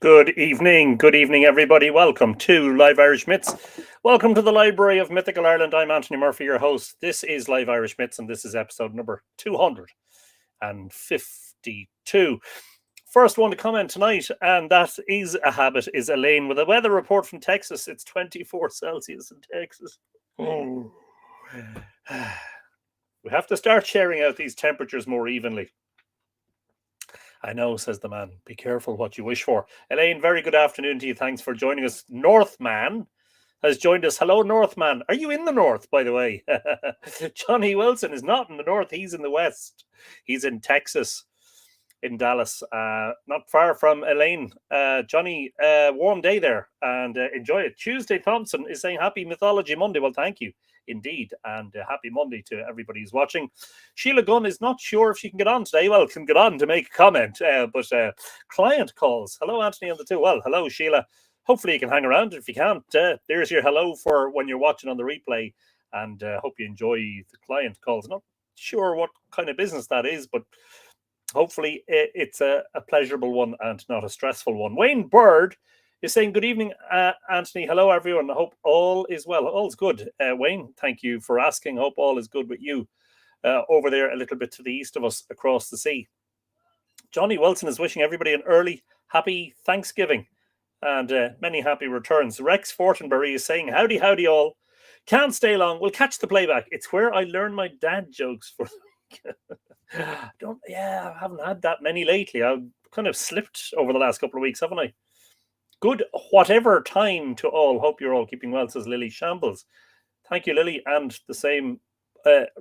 Good evening, everybody. Welcome to Live Irish Myths. Welcome to the Library of Mythical Ireland. I'm Anthony Murphy, your host. This is Live Irish Myths, and this is episode number 252. First one to comment tonight, and that is a habit, is Elaine with a weather report from Texas. It's 24 Celsius in Texas. Oh. We have to start sharing out these temperatures more evenly. I know, says the man. Be careful what you wish for. Elaine, very good afternoon to you. Thanks for joining us. Northman has joined us. Hello, Northman. Are you in the north, by the way? Johnny Wilson is not in the north. He's in the west. He's in Texas, in Dallas, not far from Elaine. Johnny, warm day there, and enjoy it. Tuesday Thompson is saying Happy Mythology Monday. Well, thank you indeed, and happy Monday to everybody who's watching. Sheila Gunn is not sure if she can get on today. Well, can get on to make a comment, but client calls. Hello, Anthony on the two. Well, hello, Sheila. Hopefully you can hang around. If you can't, there's your hello for when you're watching on the replay, and hope you enjoy the client calls. Not sure what kind of business that is, but hopefully it's a pleasurable one and not a stressful one. Wayne Bird is saying, good evening, Anthony. Hello, everyone. I hope all is well. All's good. Wayne, thank you for asking. Hope all is good with you over there a little bit to the east of us across the sea. Johnny Wilson is wishing everybody an early, happy Thanksgiving and many happy returns. Rex Fortenberry is saying, howdy, howdy all. Can't stay long. We'll catch the playback. It's where I learn my dad jokes for I haven't had that many lately. I've kind of slipped over the last couple of weeks, haven't I? Good whatever time to all. Hope you're all keeping well, says Lily Shambles. Thank you, Lily, and the same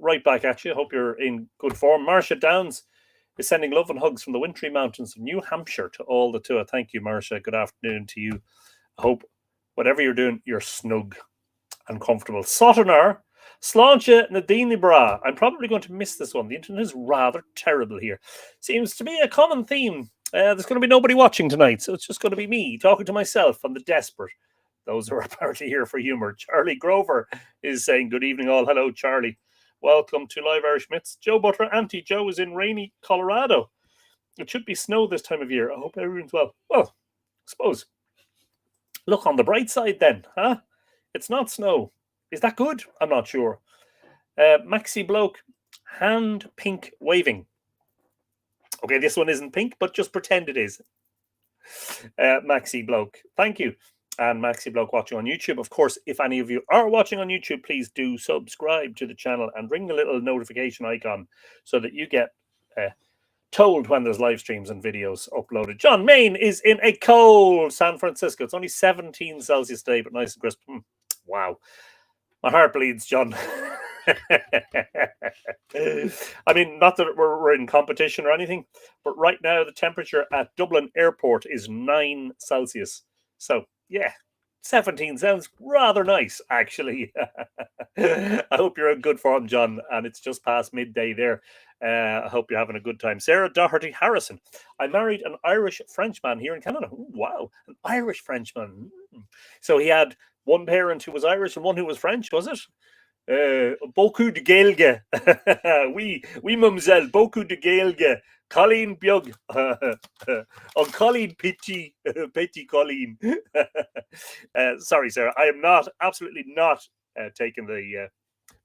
right back at you. Hope you're in good form. Marcia Downs is sending love and hugs from the wintry mountains of New Hampshire to all the two. Thank you, Marcia. Good afternoon to you. I hope whatever you're doing, you're snug and comfortable. Sotonar, Sláinte Nadine Bra. I'm probably going to miss this one. The internet is rather terrible here. Seems to be a common theme. There's going to be nobody watching tonight, so it's just going to be me talking to myself and the desperate. Those who are apparently here for humour. Charlie Grover is saying, good evening all. Hello, Charlie. Welcome to Live Irish Myths. Joe Butler, Auntie Joe is in rainy Colorado. It should be snow this time of year. I hope everyone's well. Well, I suppose. Look on the bright side then, huh? It's not snow. Is that good? I'm not sure. Maxi Bloke, hand pink waving. Okay, this one isn't pink, but just pretend it is. Maxi Bloke, thank you. And Maxi Bloke watching on YouTube. Of course, if any of you are watching on YouTube, please do subscribe to the channel and ring the little notification icon so that you get told when there's live streams and videos uploaded. John Main is in a cold San Francisco. It's only 17 Celsius today, but nice and crisp. Wow. My heart bleeds, John. I mean, not that we're in competition or anything, but right now the temperature at Dublin Airport is 9 Celsius. So, yeah, 17 sounds rather nice, actually. I hope you're in good form, John, and it's just past midday there. I hope you're having a good time. Sarah Doherty Harrison. I married an Irish Frenchman here in Canada. Ooh, wow, an Irish Frenchman. So he had one parent who was Irish and one who was French, was it? Beaucoup de Gaeilge. Oui, mademoiselle, beaucoup de Gaeilge. Colleen Biog. On Colleen Petit. Petit Colleen. Sorry, Sarah. I am not, absolutely not taking the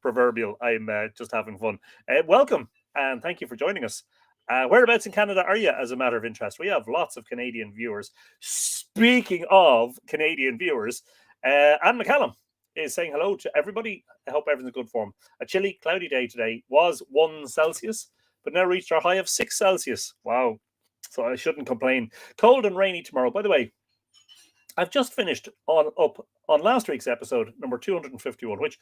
proverbial. I'm just having fun. Welcome and thank you for joining us. Whereabouts in Canada are you, as a matter of interest? We have lots of Canadian viewers. Speaking of Canadian viewers, Anne McCallum is saying hello to everybody. I hope everything's in good form. A chilly, cloudy day today. Was 1 Celsius, but now reached our high of 6 Celsius. Wow. So I shouldn't complain. Cold and rainy tomorrow. By the way, I've just finished up on last week's episode, number 251, which,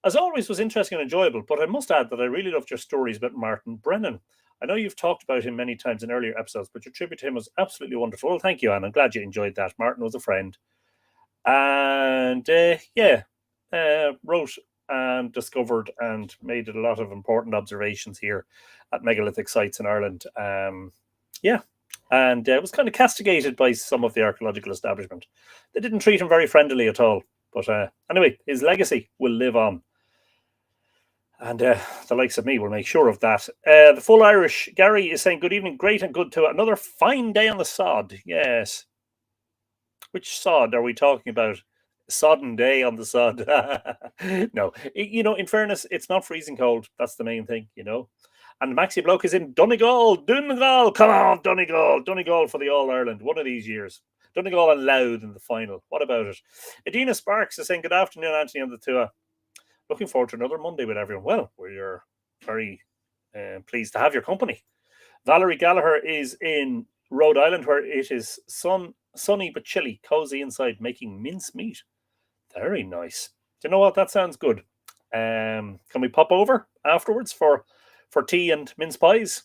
as always, was interesting and enjoyable. But I must add that I really loved your stories about Martin Brennan. I know you've talked about him many times in earlier episodes, but your tribute to him was absolutely wonderful. Well, thank you, Anne. I'm glad you enjoyed that. Martin was a friend. And wrote and discovered and made a lot of important observations here at megalithic sites in Ireland. And was kind of castigated by some of the archaeological establishment. They didn't treat him very friendly at all. But anyway, his legacy will live on. And the likes of me will make sure of that. The full Irish, Gary is saying, good evening, great and good to another fine day on the sod. Yes. Which sod are we talking about? Sodden day on the sod. No, in fairness, it's not freezing cold. That's the main thing, And Maxi Bloke is in Donegal. Donegal, come on, Donegal. Donegal for the All Ireland one of these years. Donegal and Louth in the final. What about it? Edina Sparks is saying, good afternoon, Anthony and the Tua. Looking forward to another Monday with everyone. Well, we're very pleased to have your company. Valerie Gallagher is in Rhode Island, where it is sunny but chilly, cozy inside, making mincemeat. Very nice. Do you know what? That sounds good. Can we pop over afterwards for tea and mince pies?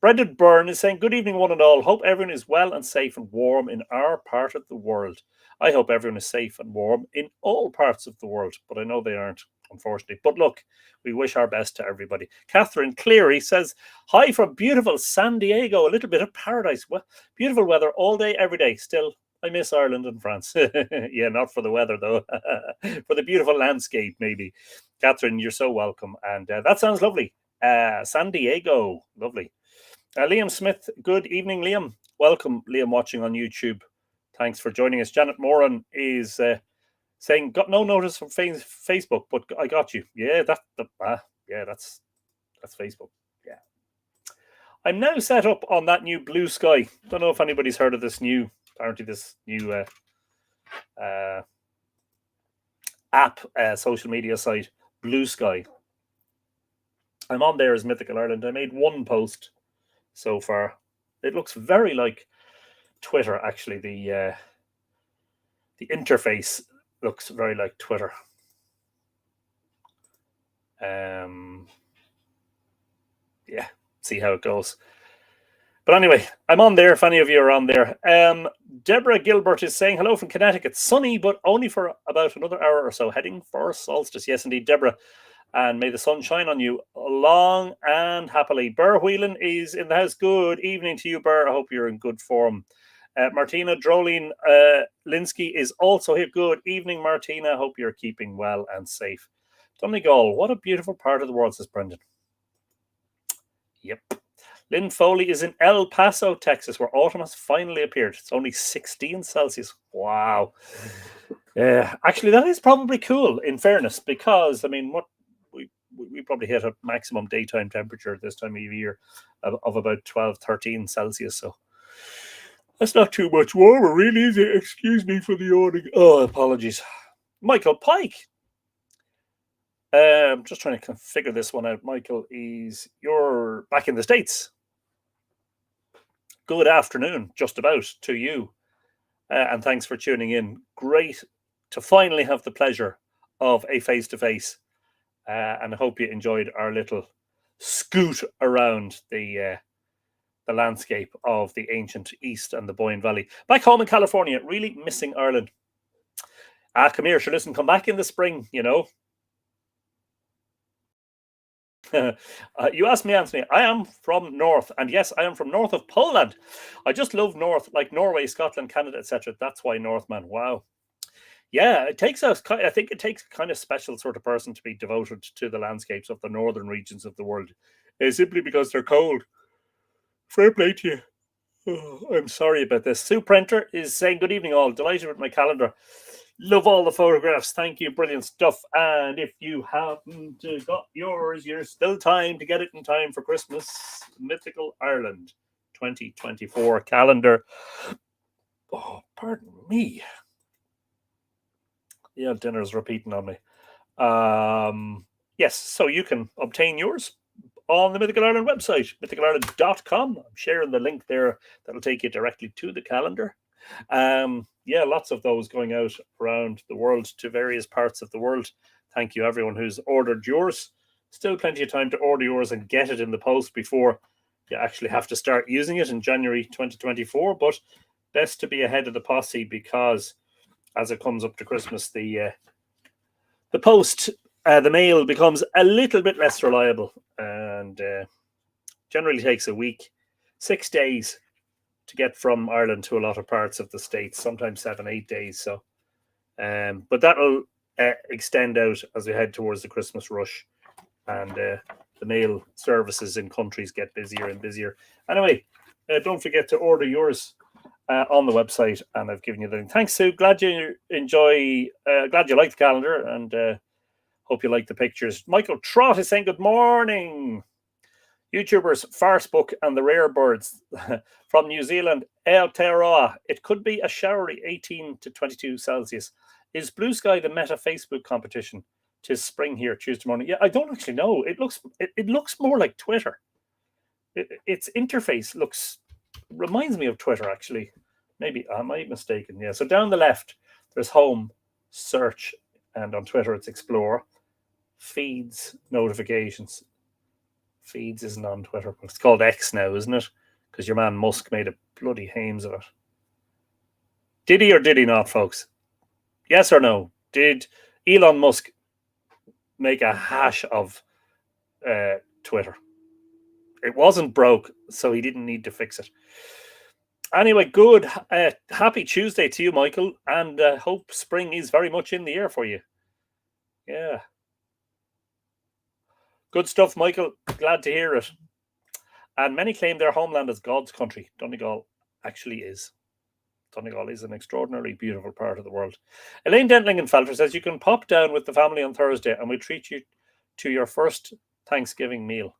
Brendan Byrne is saying, good evening, one and all. Hope everyone is well and safe and warm in our part of the world. I hope everyone is safe and warm in all parts of the world, but I know they aren't, unfortunately. But look, we wish our best to everybody. Catherine Cleary says, hi from beautiful San Diego. A little bit of paradise. Well, beautiful weather all day, every day. Still, I miss Ireland and France. Yeah, not for the weather, though. For the beautiful landscape, maybe. Catherine, you're so welcome. And that sounds lovely. San Diego. Lovely. Liam Smith, good evening, Liam. Welcome, Liam, watching on YouTube. Thanks for joining us. Janet Moran is saying, got no notice from Facebook, but I got you. Yeah, that's Facebook. Yeah. I'm now set up on that new Blue Sky. Don't know if anybody's heard of this new app, social media site, Blue Sky. I'm on there as Mythical Ireland. I made one post so far. It looks very like Twitter, actually. The interface looks very like Twitter. Yeah, see how it goes. But anyway, I'm on there if any of you are on there. Deborah Gilbert is saying, hello from Connecticut. Sunny, but only for about another hour or so. Heading for solstice. Yes, indeed, Deborah. And may the sun shine on you long and happily. Burr Whelan is in the house. Good evening to you, Burr. I hope you're in good form. Martina Droline Linsky is also here. Good evening, Martina. Hope you're keeping well and safe. Donegal, what a beautiful part of the world, says Brendan. Yep. Lynn Foley is in El Paso, Texas, where autumn has finally appeared. It's only 16 Celsius. Wow. Actually, that is probably cool, in fairness, because, I mean, we probably hit a maximum daytime temperature this time of year of about 12, 13 Celsius. So that's not too much warmer, really, is it? Excuse me for the yawning. Oh, apologies. Michael Pike. I'm just trying to figure this one out. Michael, you're back in the States. Good afternoon, just about, to you. And thanks for tuning in. Great to finally have the pleasure of a face-to-face. And I hope you enjoyed our little scoot around the landscape of the ancient East and the Boyne Valley. Back home in California, really missing Ireland. Come here, sure, listen, come back in the spring, You asked me, Anthony. I am from north, and yes, I am from north of Poland. I just love north, like Norway, Scotland, Canada, etc. That's why Northman. Wow. Yeah, I think it takes a kind of special sort of person to be devoted to the landscapes of the northern regions of the world, simply because they're cold. Fair play to you. Oh, I'm sorry about this. Sue Prenter is saying, good evening all. Delighted with my calendar. Love all the photographs. Thank you. Brilliant stuff. And if you haven't got yours, you're still time to get it in time for Christmas. Mythical Ireland 2024 calendar. Oh, pardon me. Yeah, dinner's repeating on me. Yes, so you can obtain yours on the Mythical Ireland website, mythicalireland.com. I'm sharing the link there. That'll take you directly to the calendar. Yeah, lots of those going out around the world to various parts of the world. Thank you, everyone who's ordered yours. Still plenty of time to order yours and get it in the post before you actually have to start using it in January 2024. But best to be ahead of the posse, because as it comes up to Christmas, the post, the mail becomes a little bit less reliable, and generally takes a week, 6 days to get from Ireland to a lot of parts of the States, sometimes 7-8 days. So, but that'll extend out as we head towards the Christmas rush, and the mail services in countries get busier and busier. Anyway, don't forget to order yours on the website, and I've given you the link. Thanks, Sue. Glad you enjoy. Glad you like the calendar, and hope you like the pictures. Michael Trott is saying good morning. YouTubers, Farcebook, and the Rare Birds from New Zealand, Aotearoa. It could be a showery 18 to 22 Celsius. Is Blue Sky the Meta Facebook competition? 'Tis spring here Tuesday morning. Yeah, I don't actually know. It looks more like Twitter. Its interface reminds me of Twitter, actually. Maybe am I mistaken? Yeah. So down the left, there's home, search, and on Twitter it's explore, feeds, notifications. Feeds isn't on Twitter. It's called X now, isn't it? Because your man Musk made a bloody hames of it. Did he or did he not, folks? Yes or no? Did Elon Musk make a hash of Twitter? It wasn't broke, so he didn't need to fix it. Anyway, good. Happy Tuesday to you, Michael, and hope spring is very much in the air for you. Yeah. Good stuff, Michael. Glad to hear it. And many claim their homeland is God's country. Donegal actually is. Donegal is an extraordinarily beautiful part of the world. Elaine Dentlingenfelter says you can pop down with the family on Thursday and we'll treat you to your first Thanksgiving meal.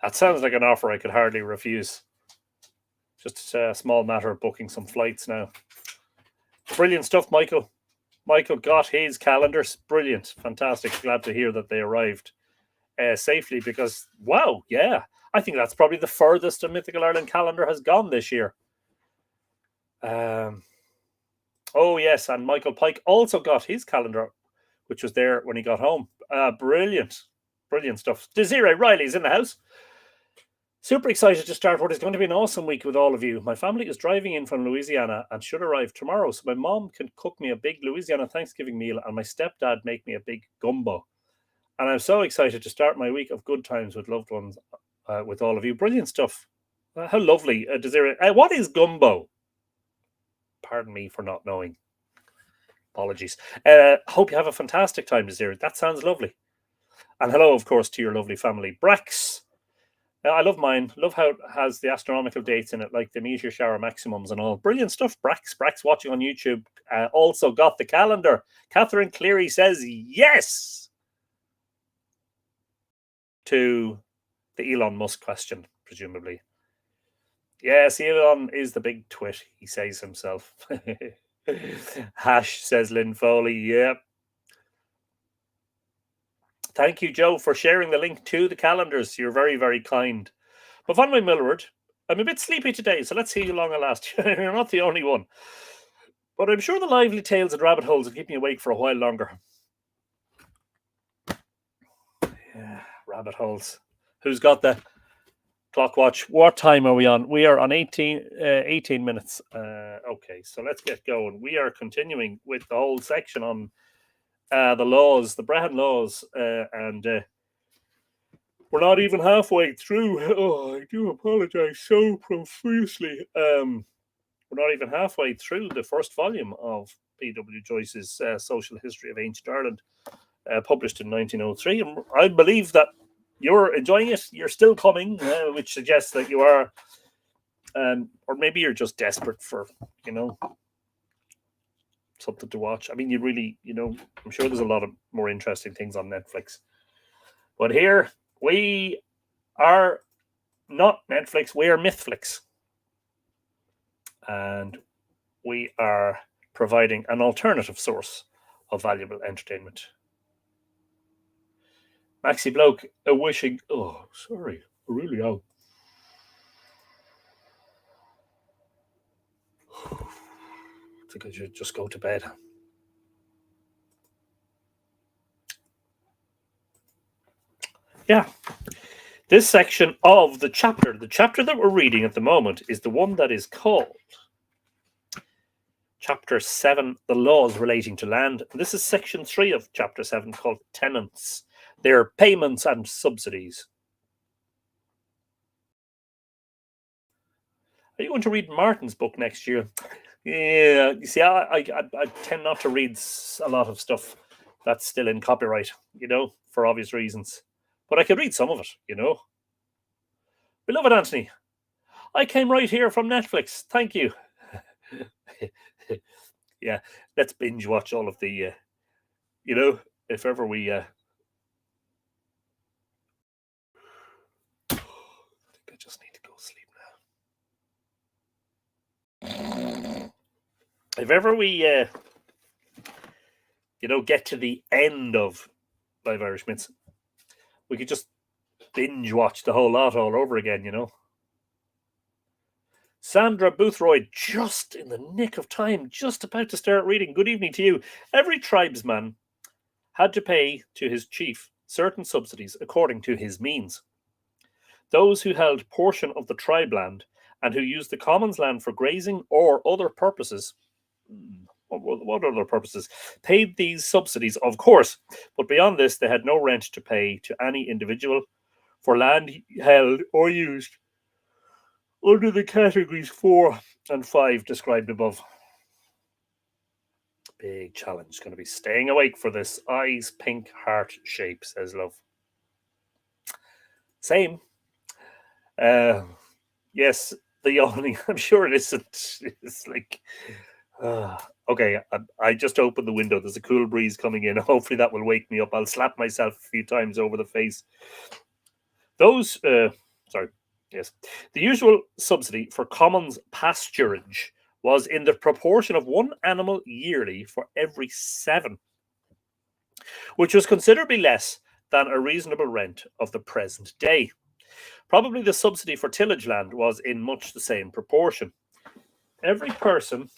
That sounds like an offer I could hardly refuse. Just a small matter of booking some flights now. Brilliant stuff, Michael. Michael got his calendars. Brilliant. Fantastic. Glad to hear that they arrived safely because, wow, yeah. I think that's probably the furthest a Mythical Ireland calendar has gone this year. Oh, yes. And Michael Pike also got his calendar, which was there when he got home. Brilliant. Brilliant stuff. Desiree Riley's in the house. Super excited to start what is going to be an awesome week with all of you. My family is driving in from Louisiana and should arrive tomorrow, so my mom can cook me a big Louisiana Thanksgiving meal and my stepdad make me a big gumbo. And I'm so excited to start my week of good times with loved ones with all of you. Brilliant stuff. How lovely. Desiree. What is gumbo? Pardon me for not knowing. Apologies. Hope you have a fantastic time, Desiree. That sounds lovely. And hello, of course, to your lovely family. Brax. I love mine. Love how it has the astronomical dates in it, like the meteor shower maximums and all. Brilliant stuff. Brax watching on YouTube. Also got the calendar. Catherine Cleary says yes to the Elon Musk question, presumably. Yes, Elon is the big twit, he says himself. Hash, says Lynn Foley. Yep. Thank you, Joe, for sharing the link to the calendars. You're very, very kind. But Von Millward, I'm a bit sleepy today, so let's see how long I last. You're not the only one. But I'm sure the lively tales and rabbit holes will keep me awake for a while longer. Yeah, rabbit holes. Who's got the clock watch? What time are we on? We are on 18 minutes. Okay, so let's get going. We are continuing with the whole section on the laws, the Brehon Laws, and we're not even halfway through. Oh, I do apologize so profusely. We're not even halfway through the first volume of P.W. Joyce's Social History of Ancient Ireland, published in 1903. And I believe that you're enjoying it. You're still coming, which suggests that you are, or maybe you're just desperate for, something to watch. I mean, you really, I'm sure there's a lot of more interesting things on Netflix. But here, we are not Netflix, we are Mythflix. And we are providing an alternative source of valuable entertainment. Maxi Bloke, wishing... Oh, sorry, I really am. I think I should just go to bed. Yeah. This section of the chapter that we're reading at the moment is the one that is called Chapter 7, The Laws Relating to Land. This is section 3 of Chapter 7 called Tenants, Their Payments and Subsidies. Are you going to read Martin's book next year? Yeah, you see, I tend not to read a lot of stuff that's still in copyright, for obvious reasons. But I could read some of it, Beloved Anthony, I came right here from Netflix. Thank you. Yeah, let's binge watch all of the, if ever we, I think I just need to go sleep now. If ever we, get to the end of Live Irish Myths, we could just binge watch the whole lot all over again. Sandra Boothroyd, just in the nick of time, just about to start reading. Good evening to you. Every tribesman had to pay to his chief certain subsidies according to his means. Those who held portion of the tribe land and who used the commons land for grazing or other purposes, what other purposes, paid these subsidies, of course, but beyond this, they had no rent to pay to any individual for land held or used under the categories 4 and 5 described above. Big challenge. Going to be staying awake for this. Eyes pink heart shape, says Love. Same. Yes, the yawning. I'm sure it isn't. It's like, okay. I just opened the window. There's a cool breeze coming in. Hopefully that will wake me up. I'll slap myself a few times over the face. Yes. The usual subsidy for commons pasturage was in the proportion of 1 animal yearly for every 7, which was considerably less than a reasonable rent of the present day. Probably the subsidy for tillage land was in much the same proportion. Every person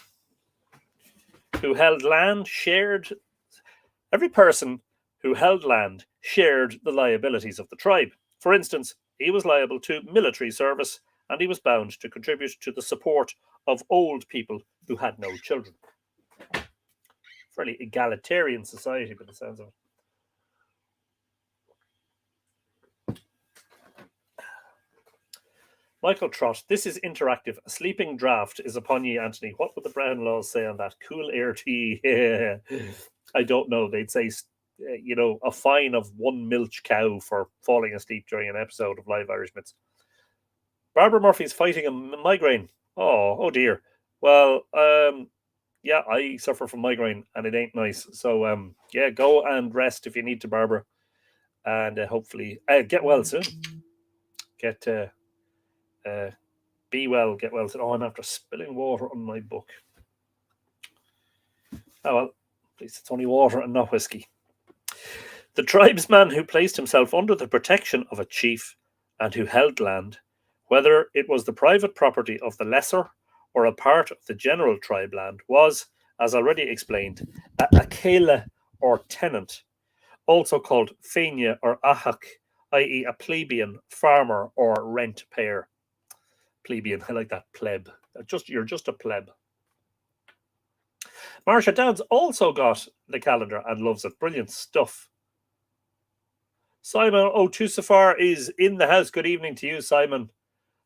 who held land shared the liabilities of the tribe. For instance, he was liable to military service and he was bound to contribute to the support of old people who had no children. Fairly egalitarian society, by the sounds of it. Michael Trott, this is interactive. A sleeping draft is upon ye, Anthony. What would the Brehon Laws say on that? Cool air tea. I don't know. They'd say, a fine of 1 milch cow for falling asleep during an episode of Live Irish Myths. Barbara Murphy's fighting a migraine. Oh dear. Well, yeah, I suffer from migraine and it ain't nice. So, yeah, go and rest if you need to, Barbara. And hopefully, get well soon. Be well, get well soon. Oh, I'm after spilling water on my book. Oh, well, at least it's only water and not whiskey. The tribesman who placed himself under the protection of a chief and who held land, whether it was the private property of the lesser or a part of the general tribe land, was, as already explained, a céile or tenant, also called féine or ahach, i.e. a plebeian, farmer, or rent payer. Plebeian, I like that, pleb. You're just a pleb. Marcia Downs also got the calendar and loves it. Brilliant stuff. Simon O'Tusafar is in the house. Good evening to you, Simon.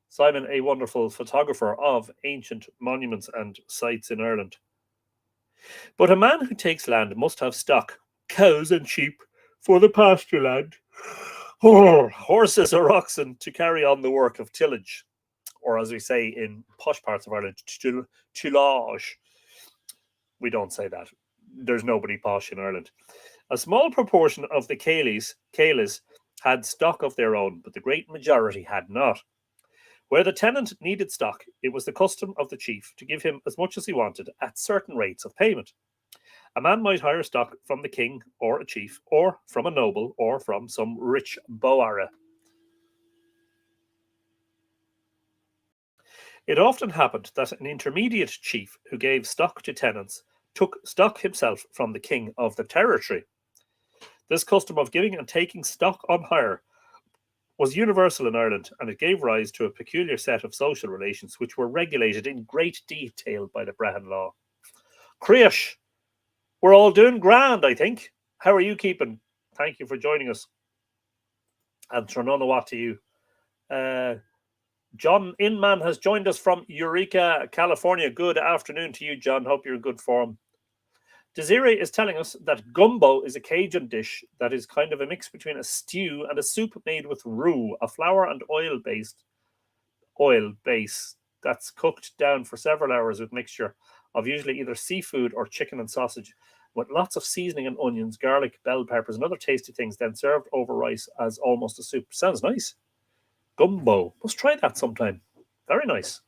Simon, a wonderful photographer of ancient monuments and sites in Ireland. But a man who takes land must have stock, cows and sheep, for the pasture land, horses or oxen to carry on the work of tillage, or as we say in posh parts of Ireland, tillage. We don't say that. There's nobody posh in Ireland. A small proportion of the céiles had stock of their own, but the great majority had not. Where the tenant needed stock, it was the custom of the chief to give him as much as he wanted at certain rates of payment. A man might hire stock from the king or a chief, or from a noble, or from some rich boara. It often happened that an intermediate chief who gave stock to tenants took stock himself from the king of the territory. This custom of giving and taking stock on hire was universal in Ireland, and it gave rise to a peculiar set of social relations which were regulated in great detail by the Brehon Law. Creash, we're all doing grand, I think. How are you keeping? Thank you for joining us. And Trononawat to you. John Inman has joined us from Eureka, California. Good afternoon to you, John. Hope you're in good form. Desiree is telling us that gumbo is a Cajun dish that is kind of a mix between a stew and a soup made with roux, a flour and oil base that's cooked down for several hours with mixture of usually either seafood or chicken and sausage, with lots of seasoning and onions, garlic, bell peppers, and other tasty things, then served over rice as almost a soup. Sounds nice. Gumbo. Must try that sometime. Very nice.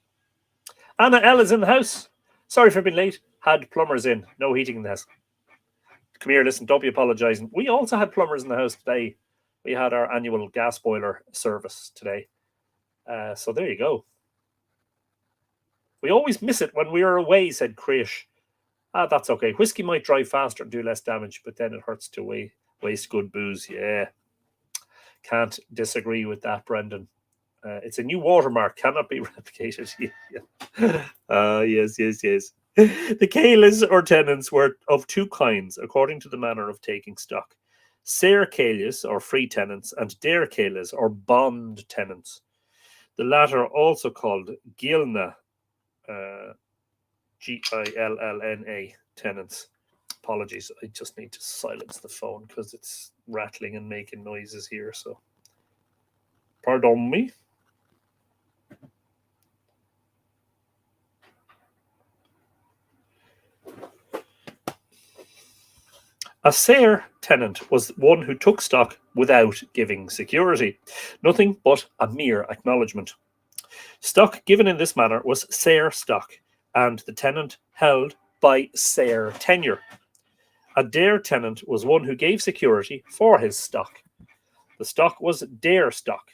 Anna L is in the house. Sorry for being late. Had plumbers in. No heating in the house. Come here, listen, don't be apologising. We also had plumbers in the house today. We had our annual gas boiler service today. So there you go. We always miss it when we are away, said Krish. That's okay. Whiskey might drive faster and do less damage, but then it hurts to waste good booze. Yeah. Can't disagree with that, Brendan. It's a new watermark, cannot be replicated. Yes. The caelas or tenants were of two kinds, according to the manner of taking stock. Sair caelas, or free tenants, and dair caelas, or bond tenants. The latter also called gilna, Gillna tenants. Apologies, I just need to silence the phone because it's rattling and making noises here. So, pardon me. A sair tenant was one who took stock without giving security, nothing but a mere acknowledgement. Stock given in this manner was sair stock, and the tenant held by sair tenure. A dair tenant was one who gave security for his stock. The stock was dair stock,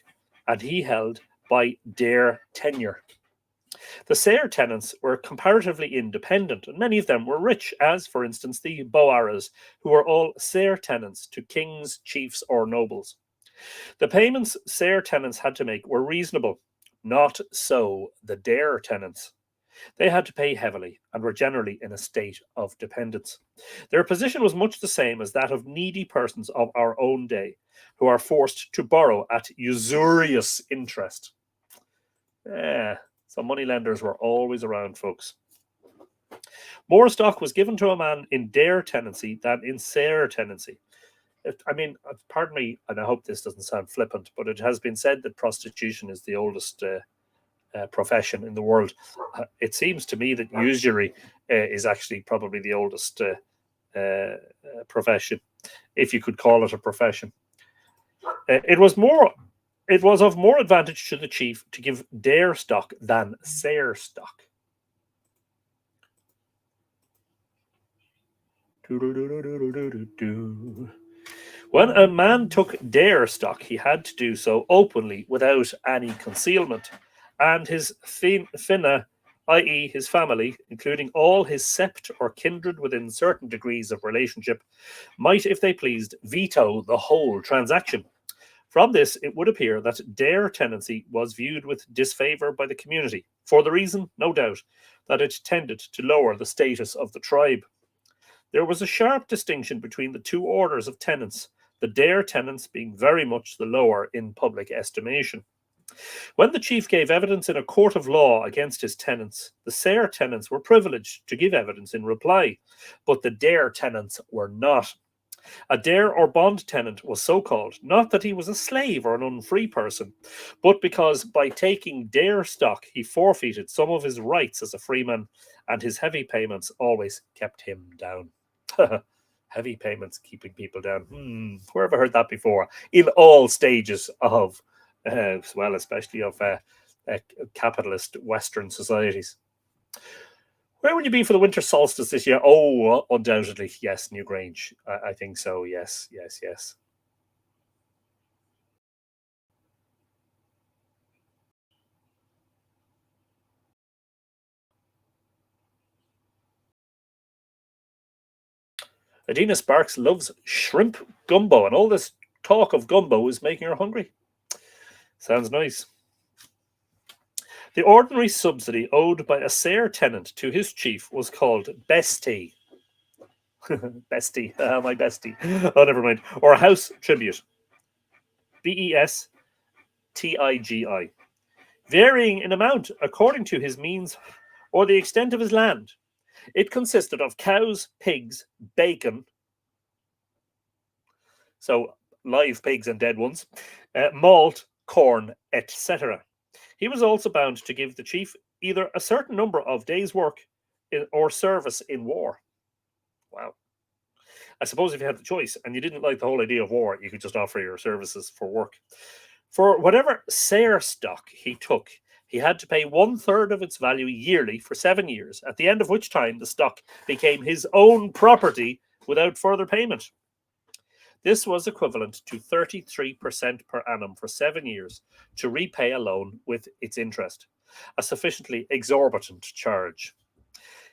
and he held by dair tenure. The sair tenants were comparatively independent, and many of them were rich, as, for instance, the boaras, who were all sair tenants to kings, chiefs, or nobles. The payments sair tenants had to make were reasonable. Not so the dair tenants. They had to pay heavily and were generally in a state of dependence. Their position was much the same as that of needy persons of our own day, who are forced to borrow at usurious interest. So moneylenders were always around, folks. More stock was given to a man in dair tenancy than in sair tenancy. Pardon me, and I hope this doesn't sound flippant, but it has been said that prostitution is the oldest profession in the world. It seems to me that usury is actually probably the oldest profession, if you could call it a profession. It was of more advantage to the chief to give dair stock than sair stock. When a man took dair stock, he had to do so openly without any concealment, and his finna, i.e. his family, including all his sept or kindred within certain degrees of relationship, might, if they pleased, veto the whole transaction. From this, it would appear that dair tenancy was viewed with disfavour by the community, for the reason, no doubt, that it tended to lower the status of the tribe. There was a sharp distinction between the two orders of tenants, the dair tenants being very much the lower in public estimation. When the chief gave evidence in a court of law against his tenants, the sair tenants were privileged to give evidence in reply, but the dair tenants were not. A dair or bond tenant was so called, not that he was a slave or an unfree person, but because by taking dair stock he forfeited some of his rights as a freeman, and his heavy payments always kept him down. Heavy payments keeping people down. Where have I heard that before? In all stages of, especially of capitalist Western societies. Where will you be for the winter solstice this year? Oh, undoubtedly, yes, Newgrange. I think so, yes. Adina Sparks loves shrimp gumbo, and all this talk of gumbo is making her hungry. Sounds nice. The ordinary subsidy owed by a sair tenant to his chief was called bestie. Bestie, my bestie. Oh, never mind. Or house tribute. BESTIGI. Varying in amount according to his means or the extent of his land. It consisted of cows, pigs, bacon, so live pigs and dead ones, malt, corn, etc. He was also bound to give the chief either a certain number of days' work or service in war. Wow. I suppose if you had the choice and you didn't like the whole idea of war, you could just offer your services for work. For whatever Sayre stock he took, he had to pay 1/3 of its value yearly for 7 years, at the end of which time the stock became his own property without further payment. This was equivalent to 33% per annum for 7 years to repay a loan with its interest, a sufficiently exorbitant charge.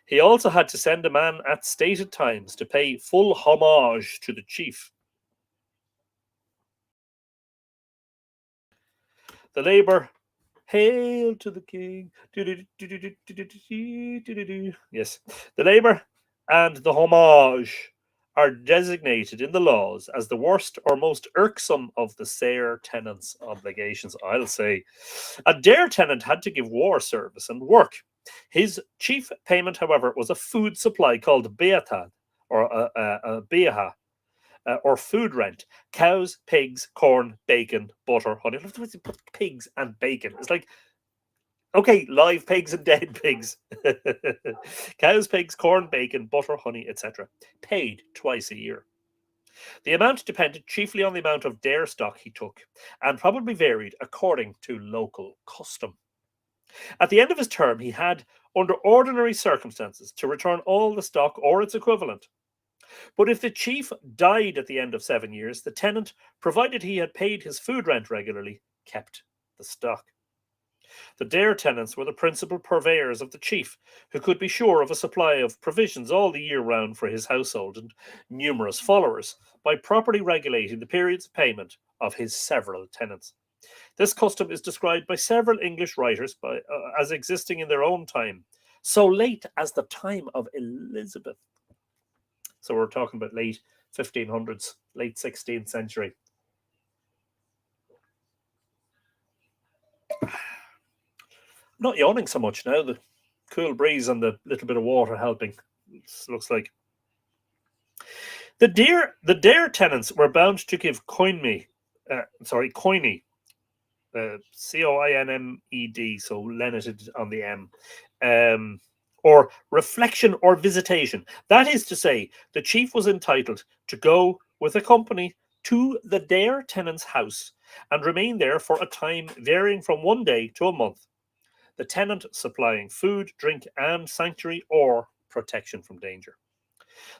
He also had to send a man at stated times to pay full homage to the chief. The labour, hail to the king. Yes, the labour and the homage are designated in the laws as the worst or most irksome of the Sayre tenant's obligations. I'll say a Dare tenant had to give war service and work. His chief payment, however, was a food supply called beatad, or beaha, or food rent. Cows, pigs, corn, bacon, butter, honey. I love the way they put pigs and bacon. It's like, okay, live pigs and dead pigs. Cows, pigs, corn, bacon, butter, honey, etc. Paid twice a year. The amount depended chiefly on the amount of Dare stock he took, and probably varied according to local custom. At the end of his term, he had, under ordinary circumstances, to return all the stock or its equivalent. But if the chief died at the end of 7 years, the tenant, provided he had paid his food rent regularly, kept the stock. The Dare tenants were the principal purveyors of the chief, who could be sure of a supply of provisions all the year round for his household and numerous followers, by properly regulating the periods of payment of his several tenants. This custom is described by several English writers as existing in their own time, so late as the time of Elizabeth. So we're talking about late 1500s, late 16th century. I'm not yawning so much now. The cool breeze and the little bit of water helping. Looks like the Dare tenants were bound to give coinme, coiny, coinmed, so lenited on the m, or reflection or visitation. That is to say, the chief was entitled to go with a company to the Dare tenant's house and remain there for a time varying from 1 day to a month, the tenant supplying food, drink, and sanctuary or protection from danger.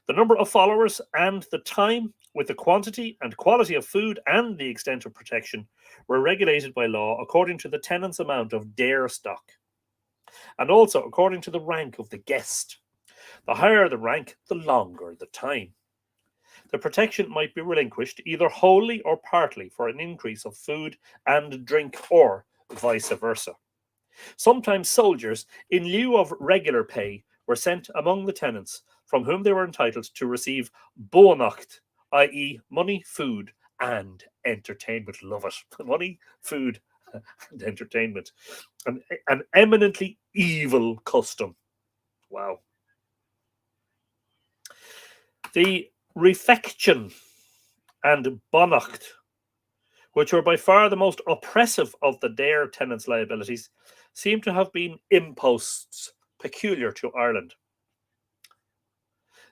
The number of followers and the time, with the quantity and quality of food and the extent of protection, were regulated by law according to the tenant's amount of Dare stock, and also according to the rank of the guest. The higher the rank, the longer the time. The protection might be relinquished either wholly or partly for an increase of food and drink, or vice versa. Sometimes soldiers, in lieu of regular pay, were sent among the tenants, from whom they were entitled to receive bonacht, i.e., money, food, and entertainment. Love it. Money, food, and entertainment. An eminently evil custom. Wow. The refection and bonacht, which were by far the most oppressive of the Dare tenants' liabilities, seem to have been imposts peculiar to Ireland.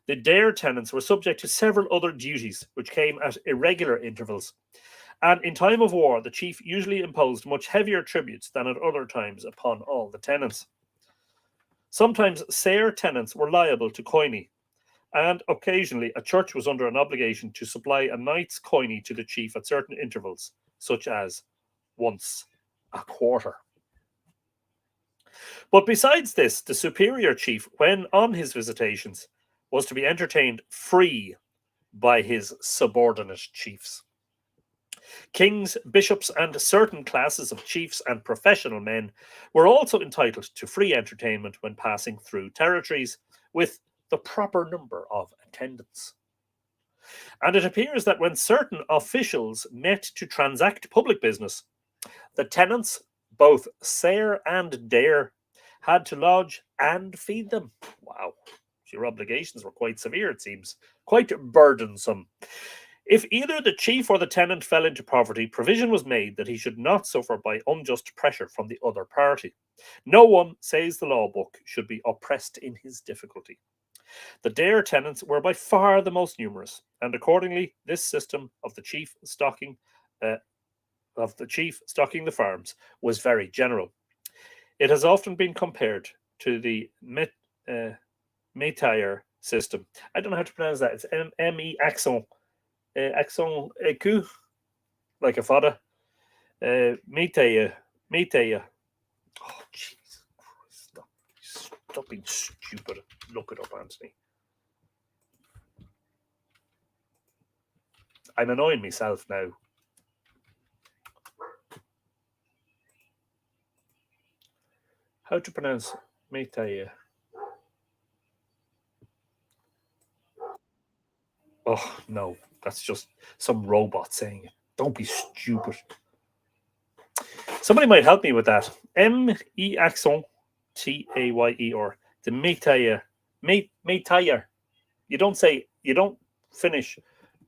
The Dare tenants were subject to several other duties, which came at irregular intervals, and in time of war, the chief usually imposed much heavier tributes than at other times upon all the tenants. Sometimes Sayre tenants were liable to coiny, and occasionally a church was under an obligation to supply a night's coiny to the chief at certain intervals, such as once a quarter. But besides this, the superior chief, when on his visitations, was to be entertained free by his subordinate chiefs. Kings, bishops, and certain classes of chiefs and professional men were also entitled to free entertainment when passing through territories, with the proper number of attendants. And it appears that when certain officials met to transact public business, the tenants, both Sayre and Dare, had to lodge and feed them. Wow. Your obligations were quite severe, it seems. Quite burdensome. If either the chief or the tenant fell into poverty, provision was made that he should not suffer by unjust pressure from the other party. No one, says the law book, should be oppressed in his difficulty. The Dare tenants were by far the most numerous, and accordingly, this system of the chief stocking the farms was very general. It has often been compared to the Métayer system. I don't know how to pronounce that. It's M-E accent aigu, like a fada. Métayer. Oh, Jesus Christ. Stop being stupid. Look it up, Anthony. I'm annoying myself now. How to pronounce Métayer? Oh, no. That's just some robot saying it. Don't be stupid. Somebody might help me with that. M-E accent T-A-Y-E-R. The Métayer. Métayer. You don't finish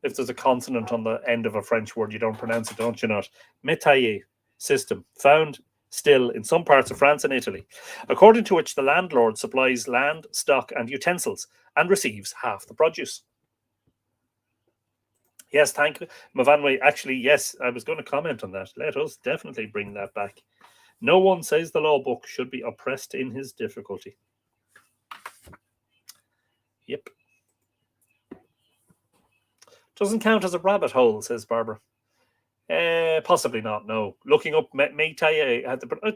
if there's a consonant on the end of a French word, you don't pronounce it, don't you not? Métayer system, found still in some parts of France and Italy, according to which the landlord supplies land, stock, and utensils and receives half the produce. Yes, thank you, Mavanway. Actually, yes, I was going to comment on that. Let us definitely bring that back. No one, says the law book, should be oppressed in his difficulty. Yep. Doesn't count as a rabbit hole, says Barbara. Possibly not, no. Looking up Métayer,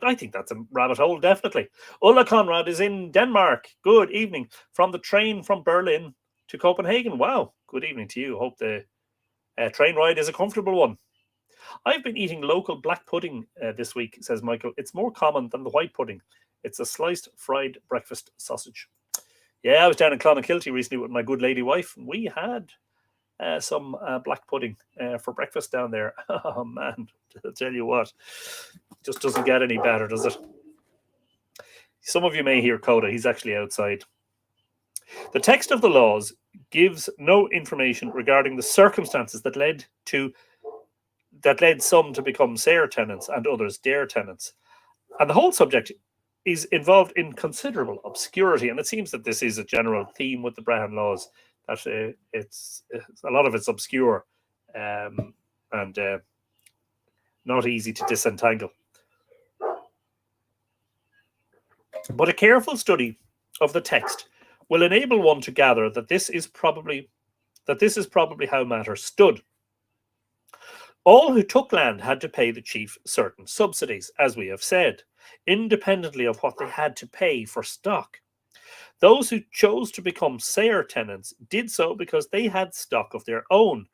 I think that's a rabbit hole, definitely. Ulla Conrad is in Denmark. Good evening. From the train from Berlin to Copenhagen. Wow, good evening to you. Hope the train ride is a comfortable one. I've been eating local black pudding this week, says Michael. It's more common than the white pudding. It's a sliced fried breakfast sausage. Yeah, I was down in Clonakilty recently with my good lady wife. We had some black pudding for breakfast down there. Oh, man, I'll tell you what. It just doesn't get any better, does it? Some of you may hear Coda. He's actually outside. The text of the laws gives no information regarding the circumstances that led some to become Sayre tenants and others Dare tenants. And the whole subject is involved in considerable obscurity. And it seems that this is a general theme with the Brehon Laws, that it's a lot of it's obscure and not easy to disentangle. But a careful study of the text will enable one to gather that this is probably how matters stood. All who took land had to pay the chief certain subsidies, as we have said, independently of what they had to pay for stock. Those who chose to become Sayre tenants did so because they had stock of their own,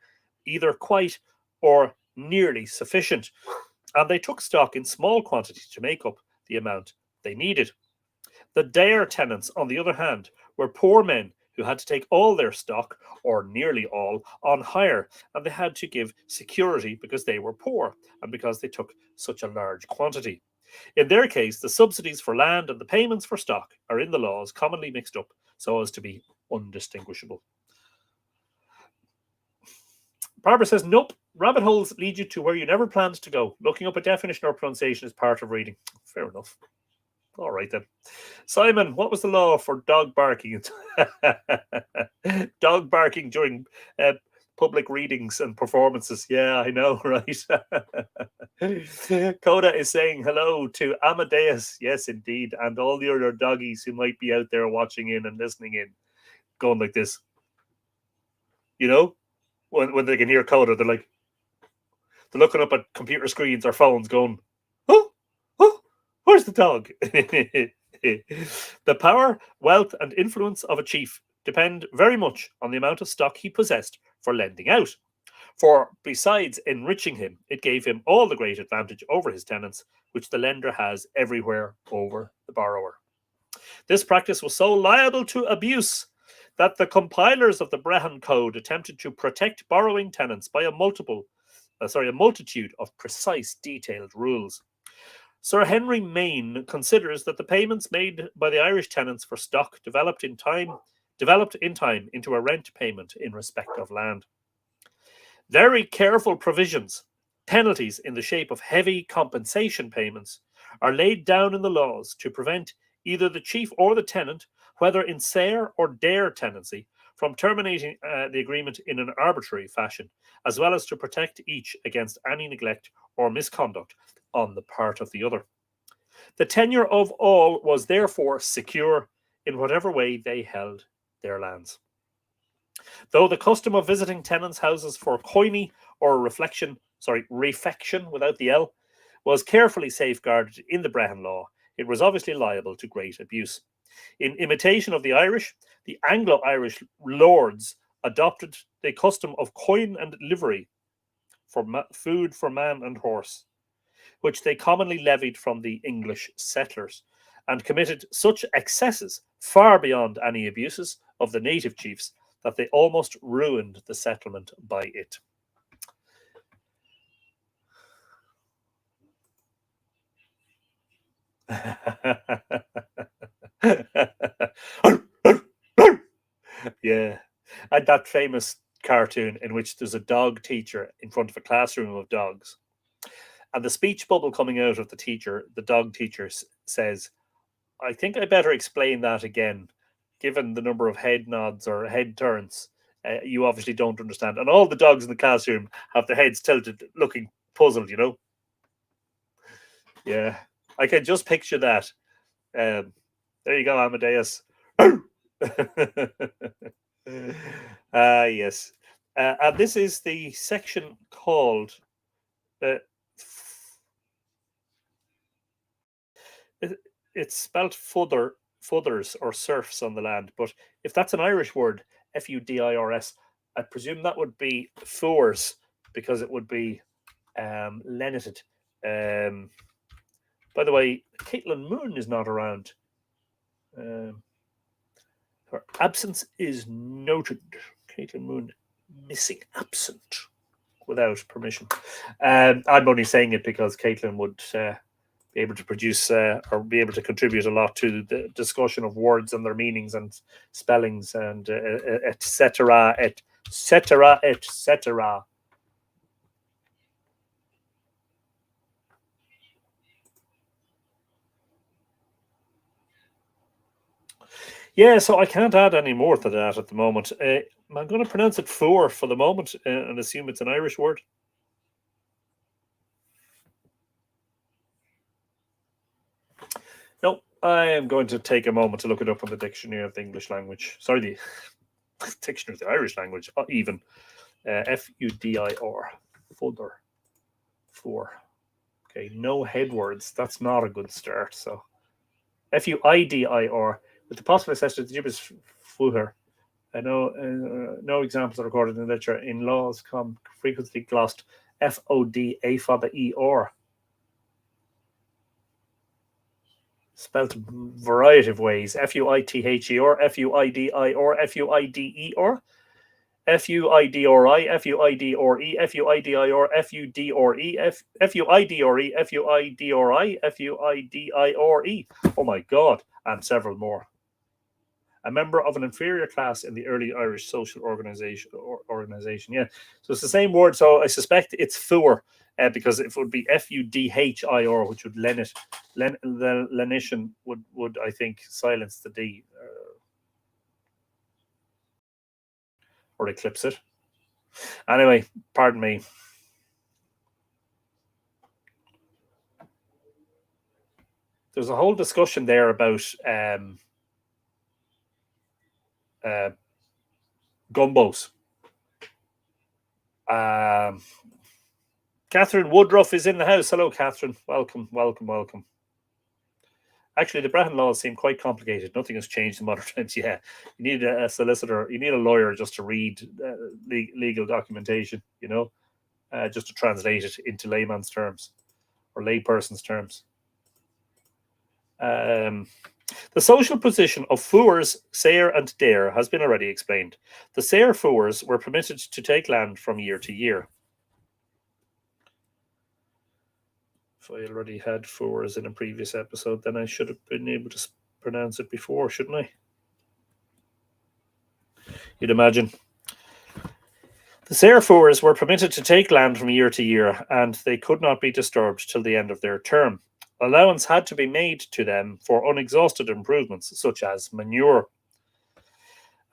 either quite or nearly sufficient, and they took stock in small quantity to make up the amount they needed. The Dare tenants, on the other hand, were poor men who had to take all their stock, or nearly all, on hire, and they had to give security because they were poor and because they took such a large quantity. In their case, the subsidies for land and the payments for stock are in the laws commonly mixed up so as to be undistinguishable. Barbara says, nope, rabbit holes lead you to where you never planned to go. Looking up a definition or pronunciation is part of reading. Fair enough. All right, then. Simon, what was the law for dog barking? Dog barking during public readings and performances. Yeah, I know, right? Coda is saying hello to Amadeus. Yes, indeed. And all the other doggies who might be out there watching in and listening in, going like this. You know, when they can hear Coda, they're looking up at computer screens or phones going, oh, where's the dog? The power, wealth, and influence of a chief depend very much on the amount of stock he possessed for lending out. For besides enriching him, it gave him all the great advantage over his tenants, which the lender has everywhere over the borrower. This practice was so liable to abuse that the compilers of the Brehon Code attempted to protect borrowing tenants by a multitude of precise, detailed rules. Sir Henry Maine considers that the payments made by the Irish tenants for stock developed in time into a rent payment in respect of land. Very careful provisions, penalties in the shape of heavy compensation payments, are laid down in the laws to prevent either the chief or the tenant, whether in sere or dare tenancy, from terminating the agreement in an arbitrary fashion, as well as to protect each against any neglect or misconduct on the part of the other. The tenure of all was therefore secure in whatever way they held their lands. Though the custom of visiting tenants' houses for coiny or refection without the L, was carefully safeguarded in the Brehon Law, it was obviously liable to great abuse. In imitation of the Irish, the Anglo-Irish lords adopted the custom of coin and livery for food for man and horse, which they commonly levied from the English settlers, and committed such excesses far beyond any abuses of the native chiefs that they almost ruined the settlement by it. Yeah. And that famous cartoon in which there's a dog teacher in front of a classroom of dogs. And the speech bubble coming out of the teacher, the dog teacher says, I think I better explain that again, given the number of head nods or head turns. You obviously don't understand. And all the dogs in the classroom have their heads tilted, looking puzzled, you know? Yeah. I can just picture that. There you go, Amadeus. Yes. And this is the section called it's spelt fudders or serfs on the land, but if that's an Irish word, Fudirs, I presume that would be foors because it would be lenited. By the way, Caitlin Moon is not around. Her absence is noted. Caitlin Moon missing, absent, without permission. I'm only saying it because Caitlin would be able to produce or be able to contribute a lot to the discussion of words and their meanings and spellings and etc. etc. etc. Yeah, so I can't add any more to that at the moment. I'm going to pronounce it for the moment and assume it's an Irish word. No, I am going to take a moment to look it up on the dictionary of the English language. Sorry, the dictionary of the Irish language, even. Fudir, fudder, for. Okay, no head words. That's not a good start. So, Fuidir, with the possible accession to the gibbous fuher. I know no examples are recorded in literature. In laws, come frequently glossed FOD, a for the ER. Spelt a variety of ways. FUITHER, FUIDIR, FUIDER, FUIDRI, FUIDRE, FUIDIR, FUDRE, FUIDRE, FUIDRI, FUIDIRE. Oh my God, and several more. A member of an inferior class in the early Irish social organization. Yeah, so it's the same word. So I suspect it's FUR because it would be FUDHIR, which would len it. The lenition would I think silence the D or eclipse it. Anyway, pardon me. There's a whole discussion there about gumbos. Catherine Woodruff is in the house. Hello, Catherine. Welcome, welcome, welcome. Actually, the Brehon Laws seem quite complicated. Nothing has changed in modern times. Yeah, you need a solicitor, you need a lawyer just to read legal documentation, you know, just to translate it into layman's terms or layperson's terms. The social position of Fuers, Sayer, and Dare has been already explained. The Sayer Fuers were permitted to take land from year to year. If I already had Fuers in a previous episode, then I should have been able to pronounce it before, shouldn't I? You'd imagine. The Saorfuers were permitted to take land from year to year, and they could not be disturbed till the end of their term. Allowance had to be made to them for unexhausted improvements, such as manure.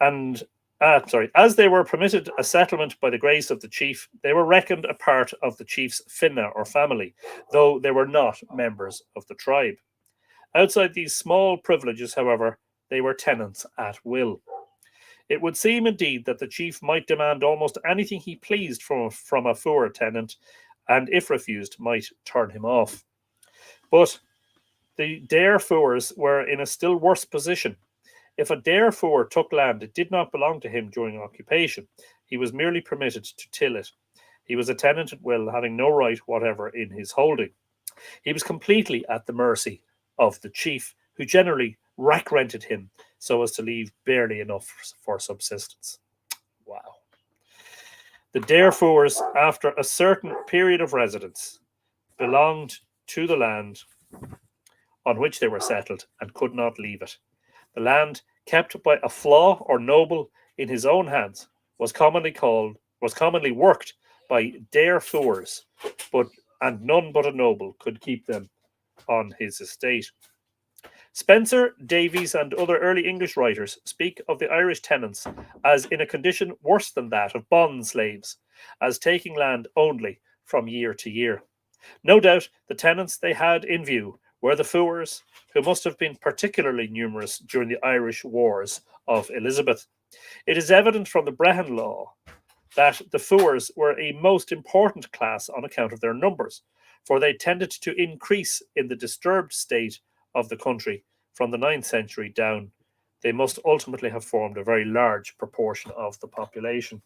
And as they were permitted a settlement by the grace of the chief, they were reckoned a part of the chief's finna or family, though they were not members of the tribe. Outside these small privileges, however, they were tenants at will. It would seem indeed that the chief might demand almost anything he pleased from a Fuer tenant, and if refused, might turn him off. But the Dare Fuers were in a still worse position. If a Dare Fuer took land, it did not belong to him during occupation. He was merely permitted to till it. He was a tenant at will, having no right whatever in his holding. He was completely at the mercy of the chief, who generally rack rented him so as to leave barely enough for subsistence. Wow. The Dare Fuers, after a certain period of residence, belonged to the land on which they were settled and could not leave it. The land kept by a flaith or noble in his own hands was commonly worked by Dare Fuers, and none but a noble could keep them on his estate. Spencer, Davies, and other early English writers speak of the Irish tenants as in a condition worse than that of bond slaves, as taking land only from year to year. No doubt the tenants they had in view were the Fuers, who must have been particularly numerous during the Irish wars of Elizabeth. It is evident from the Brehon Law that the Fuers were a most important class on account of their numbers, for they tended to increase in the disturbed state of the country from the 9th century down. They must ultimately have formed a very large proportion of the population.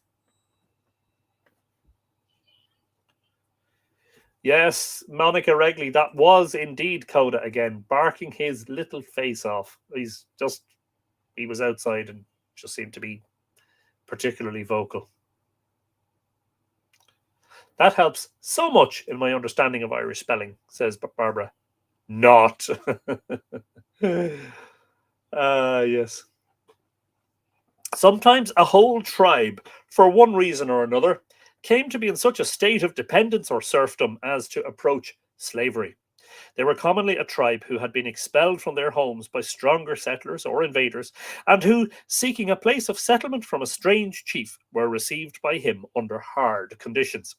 Yes, Monica Regley, that was indeed Coda again, barking his little face off. He was outside and just seemed to be particularly vocal. That helps so much in my understanding of Irish spelling, says Barbara. Not. Yes. Sometimes a whole tribe, for one reason or another, came to be in such a state of dependence or serfdom as to approach slavery. They were commonly a tribe who had been expelled from their homes by stronger settlers or invaders, and who, seeking a place of settlement from a strange chief, were received by him under hard conditions.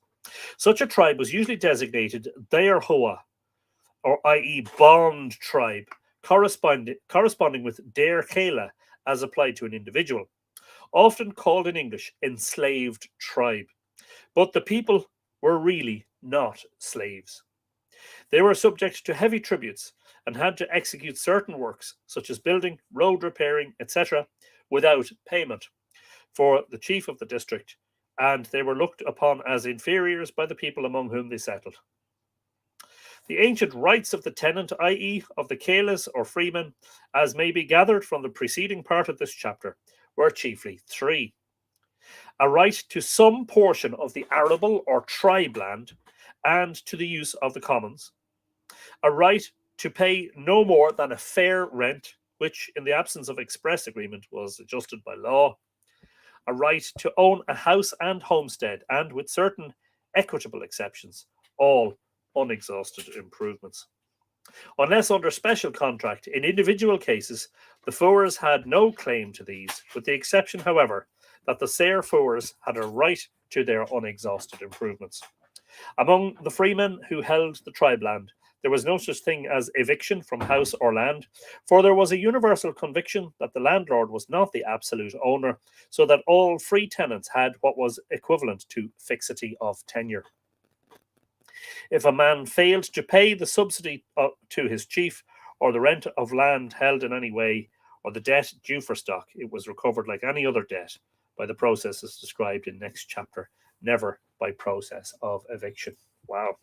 Such a tribe was usually designated Dair Hoa, or i.e. bond tribe, corresponding with Dair Kela as applied to an individual, often called in English enslaved tribe. But the people were really not slaves. They were subject to heavy tributes and had to execute certain works, such as building, road repairing, etc., without payment for the chief of the district, and they were looked upon as inferiors by the people among whom they settled. The ancient rights of the tenant, i.e., of the Caelas or freemen, as may be gathered from the preceding part of this chapter, were chiefly three: a right to some portion of the arable or tribe land and to the use of the commons, a right to pay no more than a fair rent, which, in the absence of express agreement, was adjusted by law, a right to own a house and homestead, and, with certain equitable exceptions, all unexhausted improvements. Unless under special contract, in individual cases, the Fuers had no claim to these, with the exception, however, that the Saor Fuers had a right to their unexhausted improvements. Among the freemen who held the tribe land, there was no such thing as eviction from house or land, for there was a universal conviction that the landlord was not the absolute owner, so that all free tenants had what was equivalent to fixity of tenure. If a man failed to pay the subsidy to his chief, or the rent of land held in any way, or the debt due for stock, it was recovered like any other debt by the processes described in next chapter, never by process of eviction. Wow.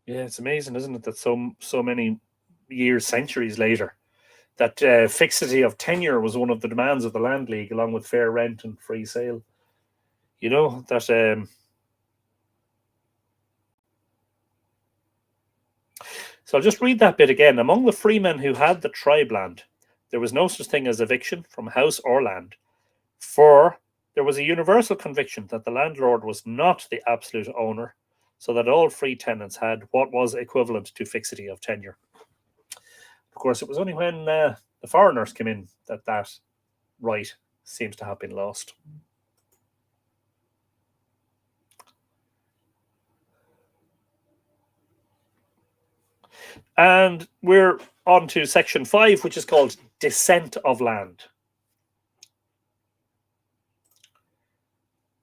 Yeah, it's amazing, isn't it, that so many years, centuries later, that fixity of tenure was one of the demands of the Land League, along with fair rent and free sale. You know, that so I'll just read that bit again. Among the freemen who had the tribe land, there was no such thing as eviction from house or land, for there was a universal conviction that the landlord was not the absolute owner, so that all free tenants had what was equivalent to fixity of tenure. Of course, it was only when the foreigners came in that that right seems to have been lost. And we're on to section 5, which is called Descent of Land.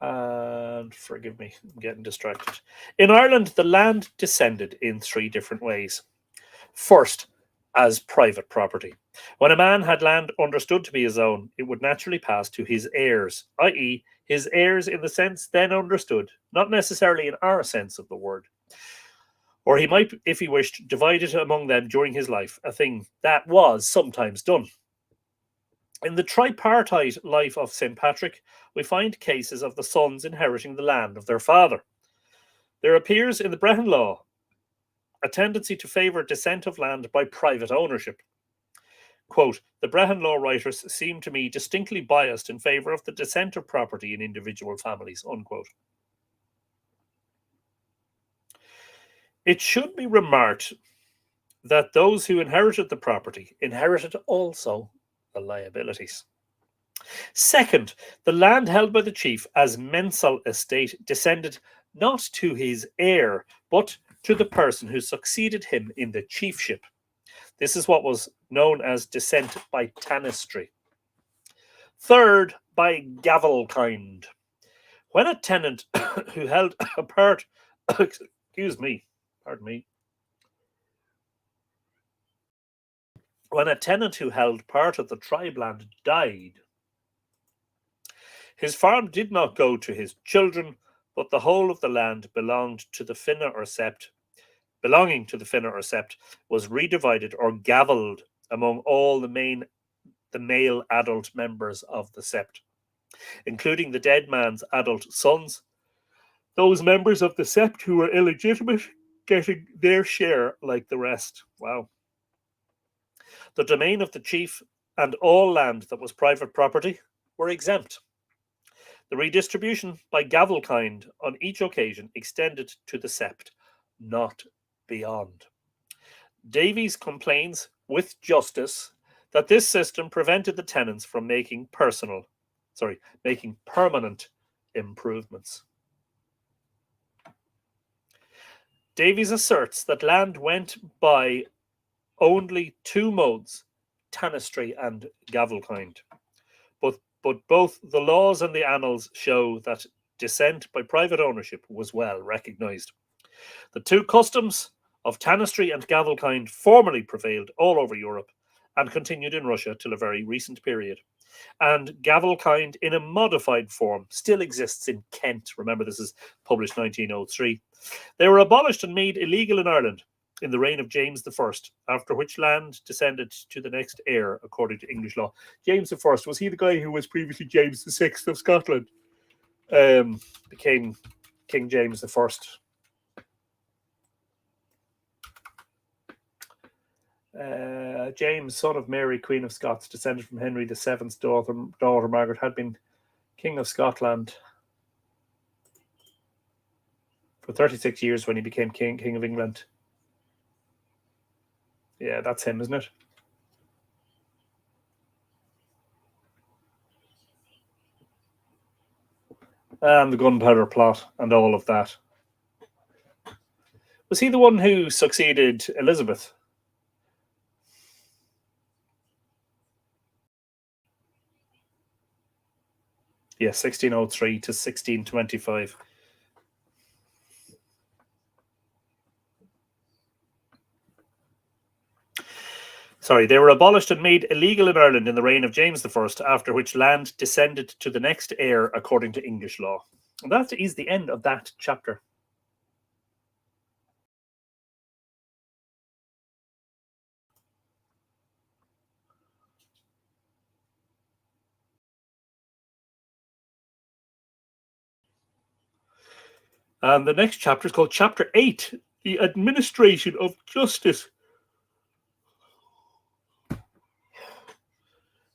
And forgive me, I'm getting distracted. In Ireland, the land descended in 3 different ways. First, as private property. When a man had land understood to be his own, it would naturally pass to his heirs, i.e., his heirs in the sense then understood, not necessarily in our sense of the word. Or he might, if he wished, divide it among them during his life, a thing that was sometimes done. In the tripartite life of St. Patrick, we find cases of the sons inheriting the land of their father. There appears in the Brehon Law a tendency to favour descent of land by private ownership. Quote, the Brehon Law writers seem to me distinctly biased in favour of the descent of property in individual families, unquote. It should be remarked that those who inherited the property inherited also the liabilities. Second, the land held by the chief as mensal estate descended not to his heir, but to the person who succeeded him in the chiefship. This is what was known as descent by tanistry. Third, by gavelkind. When a tenant who held a part, pardon me. When a tenant who held part of the tribe land died, his farm did not go to his children, but the whole of the land belonging to the Finna or Sept was redivided or gavelled among all the male adult members of the Sept, including the dead man's adult sons, those members of the Sept who were illegitimate getting their share like the rest. Wow. The domain of the chief and all land that was private property were exempt. The redistribution by gavelkind on each occasion extended to the sept, not beyond. Davies complains, with justice, that this system prevented the tenants from making permanent improvements. Davies asserts that land went by only 2 modes, tanistry and gavelkind. But both the laws and the annals show that descent by private ownership was well recognised. The 2 customs of tanistry and gavelkind formerly prevailed all over Europe and continued in Russia till a very recent period. And gavelkind in a modified form still exists in Kent. Remember, this is published 1903. They were abolished and made illegal in Ireland in the reign of James I, after which land descended to the next heir according to English law. James I, was he the guy who was previously James VI of Scotland? Became King James I. James, son of Mary, Queen of Scots, descended from Henry VII's daughter Margaret, had been King of Scotland for 36 years when he became King of England. Yeah, that's him, isn't it? And the gunpowder plot and all of that. Was he the one who succeeded Elizabeth? Yeah, 1603 to 1625. Sorry, they were abolished and made illegal in Ireland in the reign of James I, after which land descended to the next heir according to English law. And that is the end of that chapter. And the next chapter is called Chapter 8, The Administration of Justice. The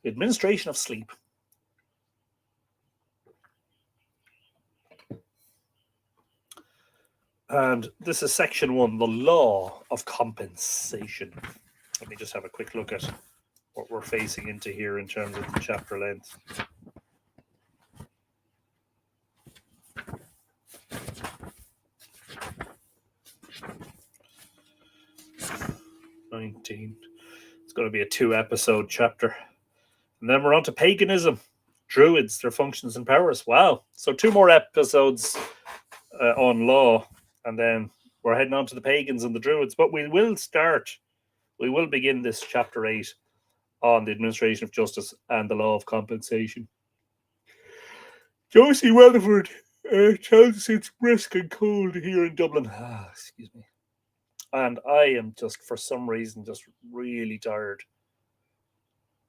Administration of Sleep. And this is section 1, the law of compensation. Let me just have a quick look at what we're facing into here in terms of the chapter length. It's going to be a 2-episode chapter. And then we're on to paganism, druids, their functions and powers. Wow. So 2 more episodes on law, and then we're heading on to the pagans and the druids. But we will begin this chapter 8 on the administration of justice and the law of compensation. Josie Weatherford tells us it's brisk and cold here in Dublin. Excuse me. And I am just, for some reason, just really tired.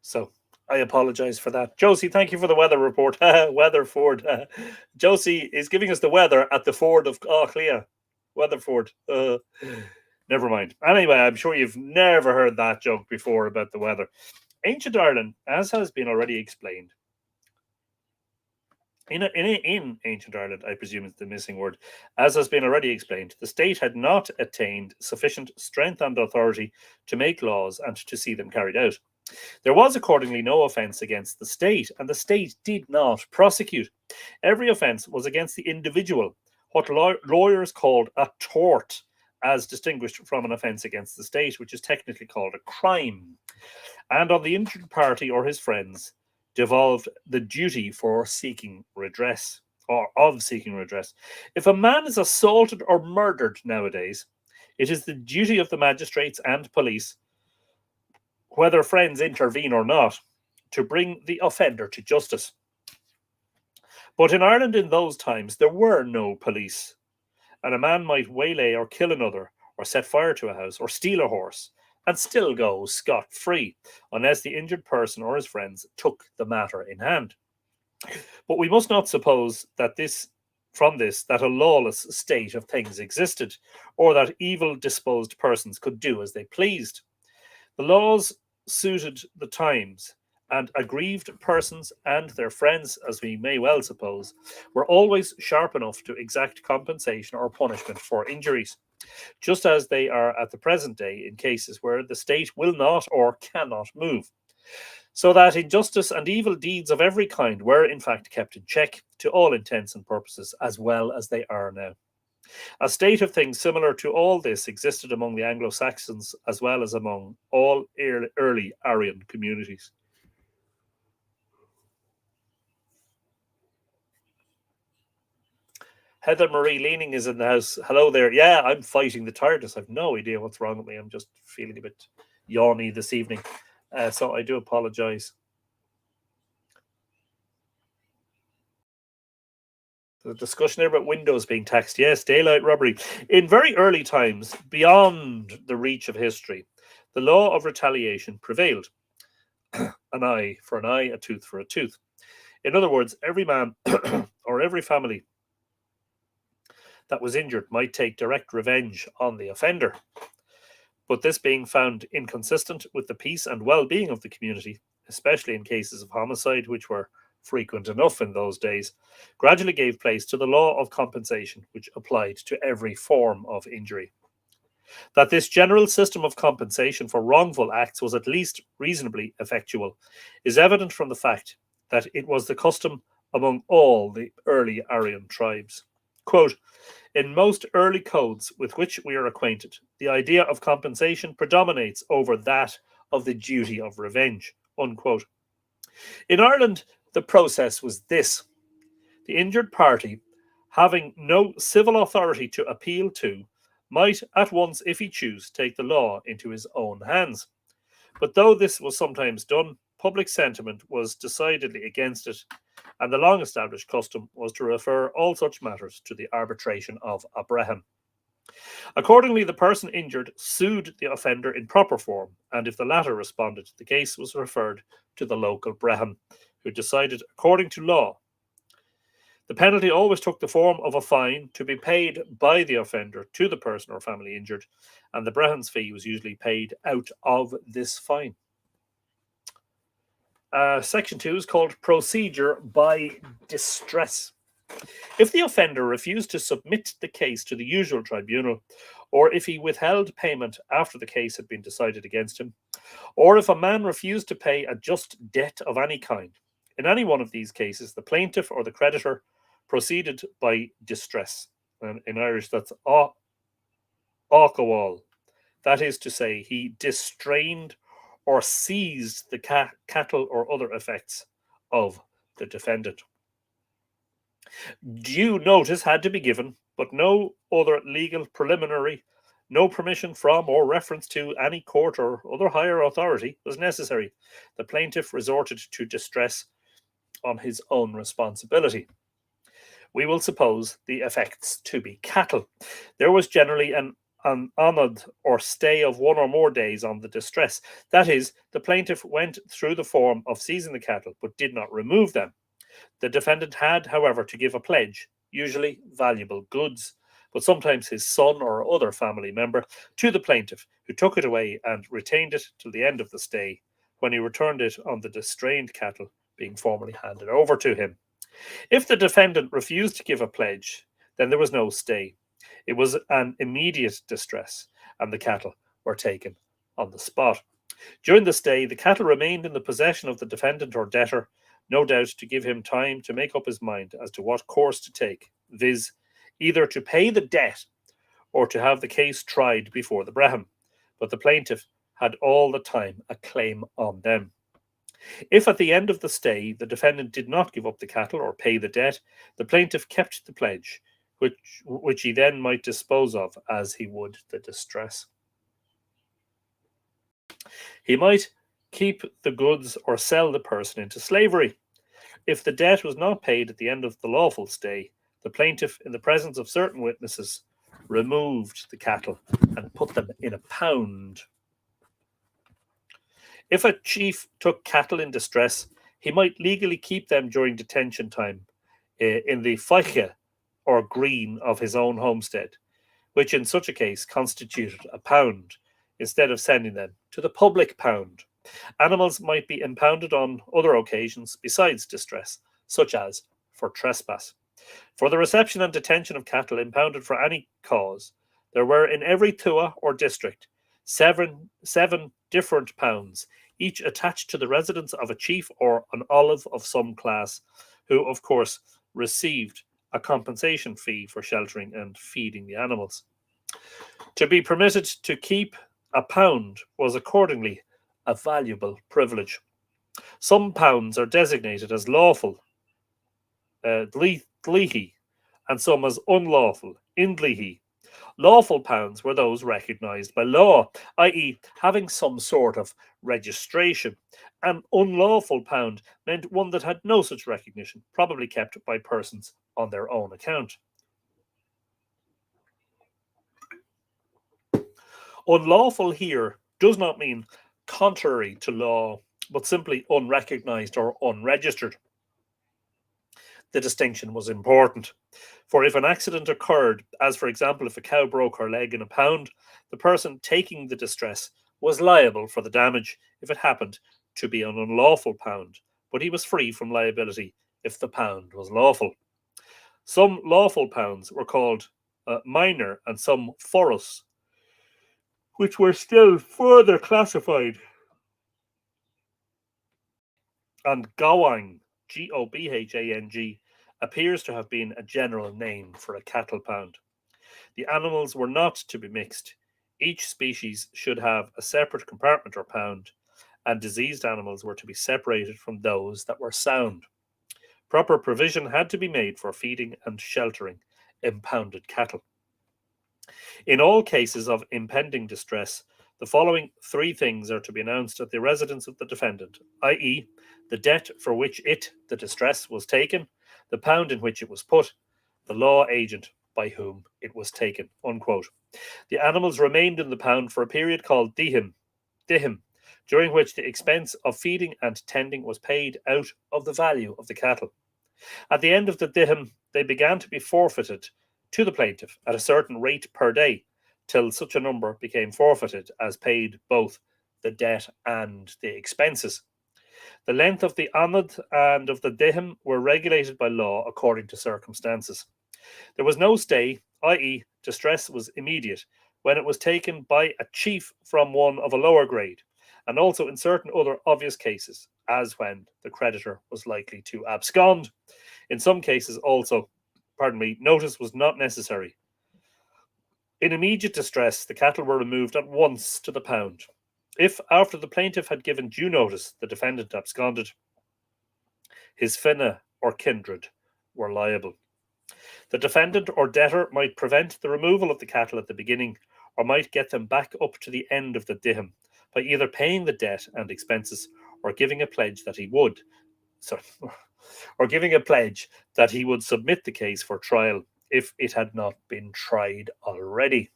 So I apologize for that. Josie, thank you for the weather report. Weatherford. Josie is giving us the weather at the Ford of Clea. Weatherford. Never mind. Anyway, I'm sure you've never heard that joke before about the weather. Ancient Ireland, as has been already explained, in ancient Ireland, I presume is the missing word, as has been already explained, the state had not attained sufficient strength and authority to make laws and to see them carried out. There was accordingly no offence against the state, and the state did not prosecute. Every offence was against the individual, what lawyers called a tort, as distinguished from an offence against the state, which is technically called a crime. And on the injured party or his friends devolved the duty for seeking redress, or of seeking redress. If a man is assaulted or murdered nowadays, it is the duty of the magistrates and police, whether friends intervene or not, to bring the offender to justice. But in Ireland in those times, there were no police, and a man might waylay or kill another, or set fire to a house, or steal a horse, and still go scot-free, unless the injured person or his friends took the matter in hand. But we must not suppose that that a lawless state of things existed, or that evil-disposed persons could do as they pleased. The laws suited the times, and aggrieved persons and their friends, as we may well suppose, were always sharp enough to exact compensation or punishment for injuries, just as they are at the present day in cases where the state will not or cannot move. So that injustice and evil deeds of every kind were in fact kept in check to all intents and purposes, as well as they are now. A state of things similar to all this existed among the Anglo-Saxons as well as among all early Aryan communities. Heather Marie Leaning is in the house. Hello there. Yeah, I'm fighting the tiredness. I've no idea what's wrong with me. I'm just feeling a bit yawny this evening. So I do apologize. The discussion there about windows being taxed. Yes, daylight robbery. In very early times, beyond the reach of history, the law of retaliation prevailed. An eye for an eye, a tooth for a tooth. In other words, every man or every family that was injured might take direct revenge on the offender. But this being found inconsistent with the peace and well-being of the community, especially in cases of homicide, which were frequent enough in those days, gradually gave place to the law of compensation, which applied to every form of injury. That this general system of compensation for wrongful acts was at least reasonably effectual is evident from the fact that it was the custom among all the early Aryan tribes. Quote, in most early codes with which we are acquainted, the idea of compensation predominates over that of the duty of revenge. Unquote. In Ireland, the process was this. The injured party, having no civil authority to appeal to, might at once, if he chose, take the law into his own hands. But though this was sometimes done, public sentiment was decidedly against it, and the long-established custom was to refer all such matters to the arbitration of a Brehon. Accordingly, the person injured sued the offender in proper form, and if the latter responded, the case was referred to the local Brehon, who decided according to law. The penalty always took the form of a fine to be paid by the offender to the person or family injured, and the Brehon's fee was usually paid out of this fine. Section 2 is called Procedure by Distress. If the offender refused to submit the case to the usual tribunal, or if he withheld payment after the case had been decided against him, or if a man refused to pay a just debt of any kind, in any one of these cases, the plaintiff or the creditor proceeded by distress. And in Irish, that's ácamháil. That is to say, he distrained or seized the cattle or other effects of the defendant. Due notice had to be given, but no other legal preliminary, no permission from or reference to any court or other higher authority was necessary. The plaintiff resorted to distress on his own responsibility. We will suppose the effects to be cattle. There was generally an anod or stay of 1 or more days on the distress. That is, the plaintiff went through the form of seizing the cattle but did not remove them. The defendant had, however, to give a pledge, usually valuable goods, but sometimes his son or other family member, to the plaintiff, who took it away and retained it till the end of the stay, when he returned it on the distrained cattle being formally handed over to him. If the defendant refused to give a pledge, then there was no stay. It was an immediate distress, and the cattle were taken on the spot. During the stay, the cattle remained in the possession of the defendant or debtor, no doubt to give him time to make up his mind as to what course to take, viz., either to pay the debt or to have the case tried before the Brehon. But the plaintiff had all the time a claim on them. If at the end of the stay the defendant did not give up the cattle or pay the debt, the plaintiff kept the pledge, which he then might dispose of as he would the distress. He might keep the goods or sell the person into slavery. If the debt was not paid at the end of the lawful stay, the plaintiff, in the presence of certain witnesses, removed the cattle and put them in a pound. If a chief took cattle in distress, he might legally keep them during detention time in the faiche or green of his own homestead, which in such a case constituted a pound, instead of sending them to the public pound. Animals might be impounded on other occasions besides distress, such as for trespass. For the reception and detention of cattle impounded for any cause, there were in every tua or district seven different pounds, each attached to the residence of a chief or an olive of some class, who, of course, received a compensation fee for sheltering and feeding the animals. To be permitted to keep a pound was accordingly a valuable privilege. Some pounds are designated as lawful, dlíhi, and some as unlawful, indlíhi. Lawful pounds were those recognised by law, i.e., having some sort of registration. An unlawful pound meant one that had no such recognition, probably kept by persons on their own account. Unlawful here does not mean contrary to law, but simply unrecognised or unregistered. The distinction was important, for if an accident occurred, as for example if a cow broke her leg in a pound, the person taking the distress was liable for the damage if it happened to be an unlawful pound, but he was free from liability if the pound was lawful. Some lawful pounds were called minor and some forus, which were still further classified. And gowang, Gobhang, appears to have been a general name for a cattle pound. The animals were not to be mixed. Each species should have a separate compartment or pound, and diseased animals were to be separated from those that were sound. Proper provision had to be made for feeding and sheltering impounded cattle. In all cases of impending distress, the following three things are to be announced at the residence of the defendant, i.e., the debt for which the distress, was taken, the pound in which it was put, the law agent by whom it was taken, unquote. The animals remained in the pound for a period called dihim, during which the expense of feeding and tending was paid out of the value of the cattle. At the end of the diham, they began to be forfeited to the plaintiff at a certain rate per day, till such a number became forfeited as paid both the debt and the expenses. The length of the anad and of the diham were regulated by law according to circumstances. There was no stay, i.e., distress was immediate, when it was taken by a chief from one of a lower grade, and also in certain other obvious cases, as when the creditor was likely to abscond. In some cases also, notice was not necessary. In immediate distress, the cattle were removed at once to the pound. If, after the plaintiff had given due notice, the defendant absconded, his fine or kindred were liable. The defendant or debtor might prevent the removal of the cattle at the beginning, or might get them back up to the end of the diham by either paying the debt and expenses or giving a pledge that he would, submit the case for trial if it had not been tried already.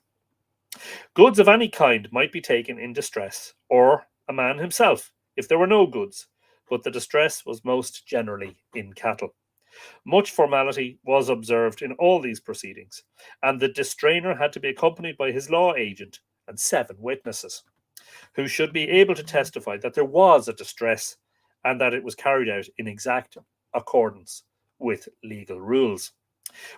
Goods of any kind might be taken in distress, or a man himself, if there were no goods, but the distress was most generally in cattle. Much formality was observed in all these proceedings, and the distrainer had to be accompanied by his law agent and 7 witnesses, who should be able to testify that there was a distress and that it was carried out in exact accordance with legal rules.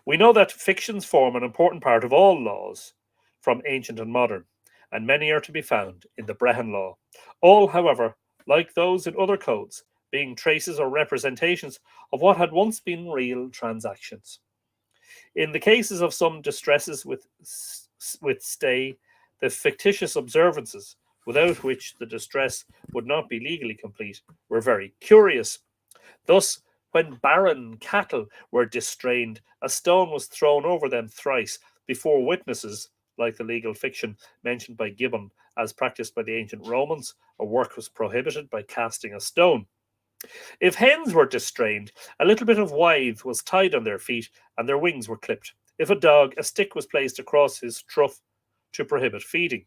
We know that fictions form an important part of all laws, from ancient and modern, and many are to be found in the Brehon Law. All, however, like those in other codes, being traces or representations of what had once been real transactions. In the cases of some distresses with stay, the fictitious observances, without which the distress would not be legally complete, were very curious. Thus, when barren cattle were distrained, a stone was thrown over them thrice before witnesses, like the legal fiction mentioned by Gibbon as practiced by the ancient Romans. A work was prohibited by casting a stone. If hens were distrained, a little bit of withe was tied on their feet and their wings were clipped. If a dog, a stick was placed across his trough to prohibit feeding.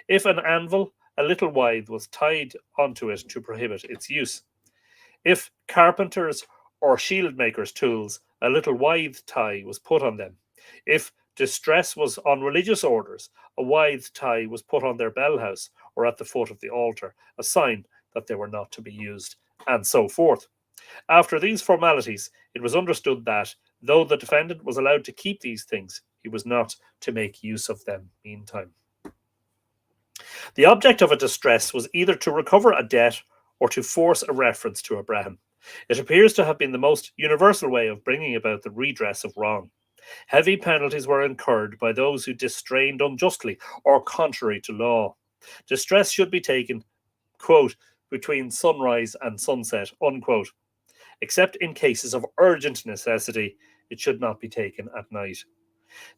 If an anvil, a little withe was tied onto it to prohibit its use. If carpenters' or shield makers' tools, a little withe tie was put on them. If distress was on religious orders, a withe tie was put on their bell house or at the foot of the altar, a sign that they were not to be used, and so forth. After these formalities, it was understood that, though the defendant was allowed to keep these things, he was not to make use of them meantime. The object of a distress was either to recover a debt or to force a reference to a brehon. It appears to have been the most universal way of bringing about the redress of wrong. Heavy penalties were incurred by those who distrained unjustly or contrary to law. Distress should be taken, quote, between sunrise and sunset, unquote. Except in cases of urgent necessity, it should not be taken at night.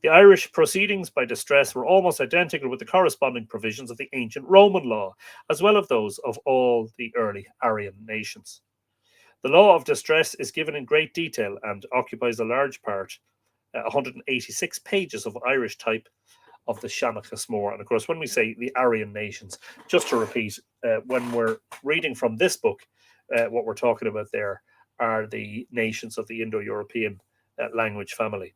The Irish proceedings by distress were almost identical with the corresponding provisions of the ancient Roman law, as well as those of all the early Aryan nations. The law of distress is given in great detail and occupies a large part, 186 pages of Irish type of the Seanachas Mór. And of course, when we say the Aryan nations, just to repeat, when we're reading from this book, what we're talking about there are the nations of the Indo-European language family.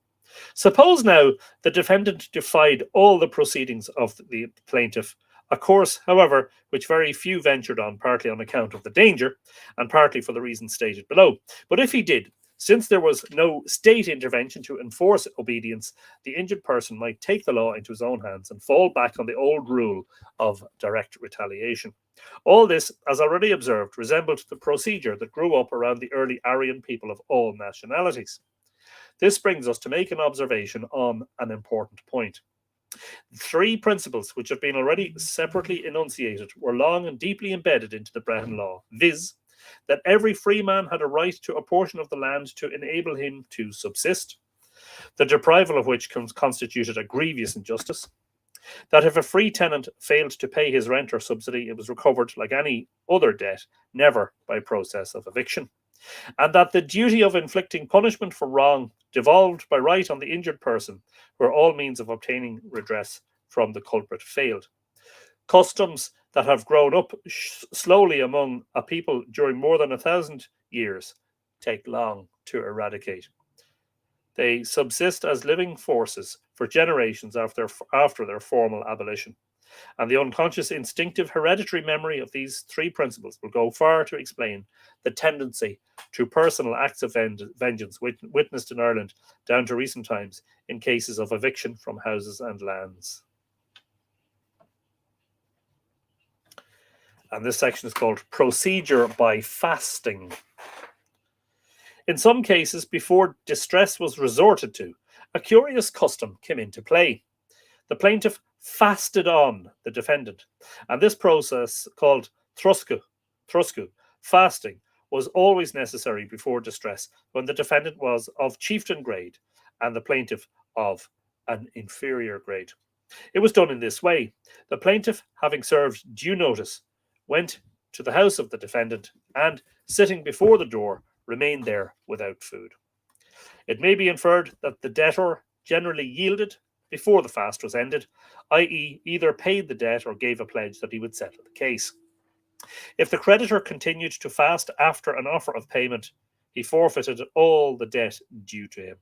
Suppose now the defendant defied all the proceedings of the plaintiff, a course, however, which very few ventured on, partly on account of the danger and partly for the reasons stated below. But if he did, since there was no state intervention to enforce obedience, the injured person might take the law into his own hands and fall back on the old rule of direct retaliation. All this, as already observed, resembled the procedure that grew up around the early Aryan people of all nationalities. This brings us to make an observation on an important point. 3 principles, which have been already separately enunciated, were long and deeply embedded into the Brehon Law, viz., that every free man had a right to a portion of the land to enable him to subsist, the deprival of which constituted a grievous injustice, that if a free tenant failed to pay his rent or subsidy, it was recovered like any other debt, never by process of eviction, and that the duty of inflicting punishment for wrong devolved by right on the injured person, where all means of obtaining redress from the culprit failed. Customs that have grown up slowly among a people during more than 1,000 years take long to eradicate. They subsist as living forces for generations after their formal abolition. And the unconscious instinctive hereditary memory of these three principles will go far to explain the tendency to personal acts of vengeance witnessed in Ireland down to recent times in cases of eviction from houses and lands. And this section is called Procedure by Fasting. In some cases, before distress was resorted to, a curious custom came into play. The plaintiff fasted on the defendant, and this process, called troscu, fasting, was always necessary before distress when the defendant was of chieftain grade and the plaintiff of an inferior grade. It was done in this way. The plaintiff, having served due notice, went to the house of the defendant and, sitting before the door, remained there without food. It may be inferred that the debtor generally yielded before the fast was ended, i.e., either paid the debt or gave a pledge that he would settle the case. If the creditor continued to fast after an offer of payment, he forfeited all the debt due to him.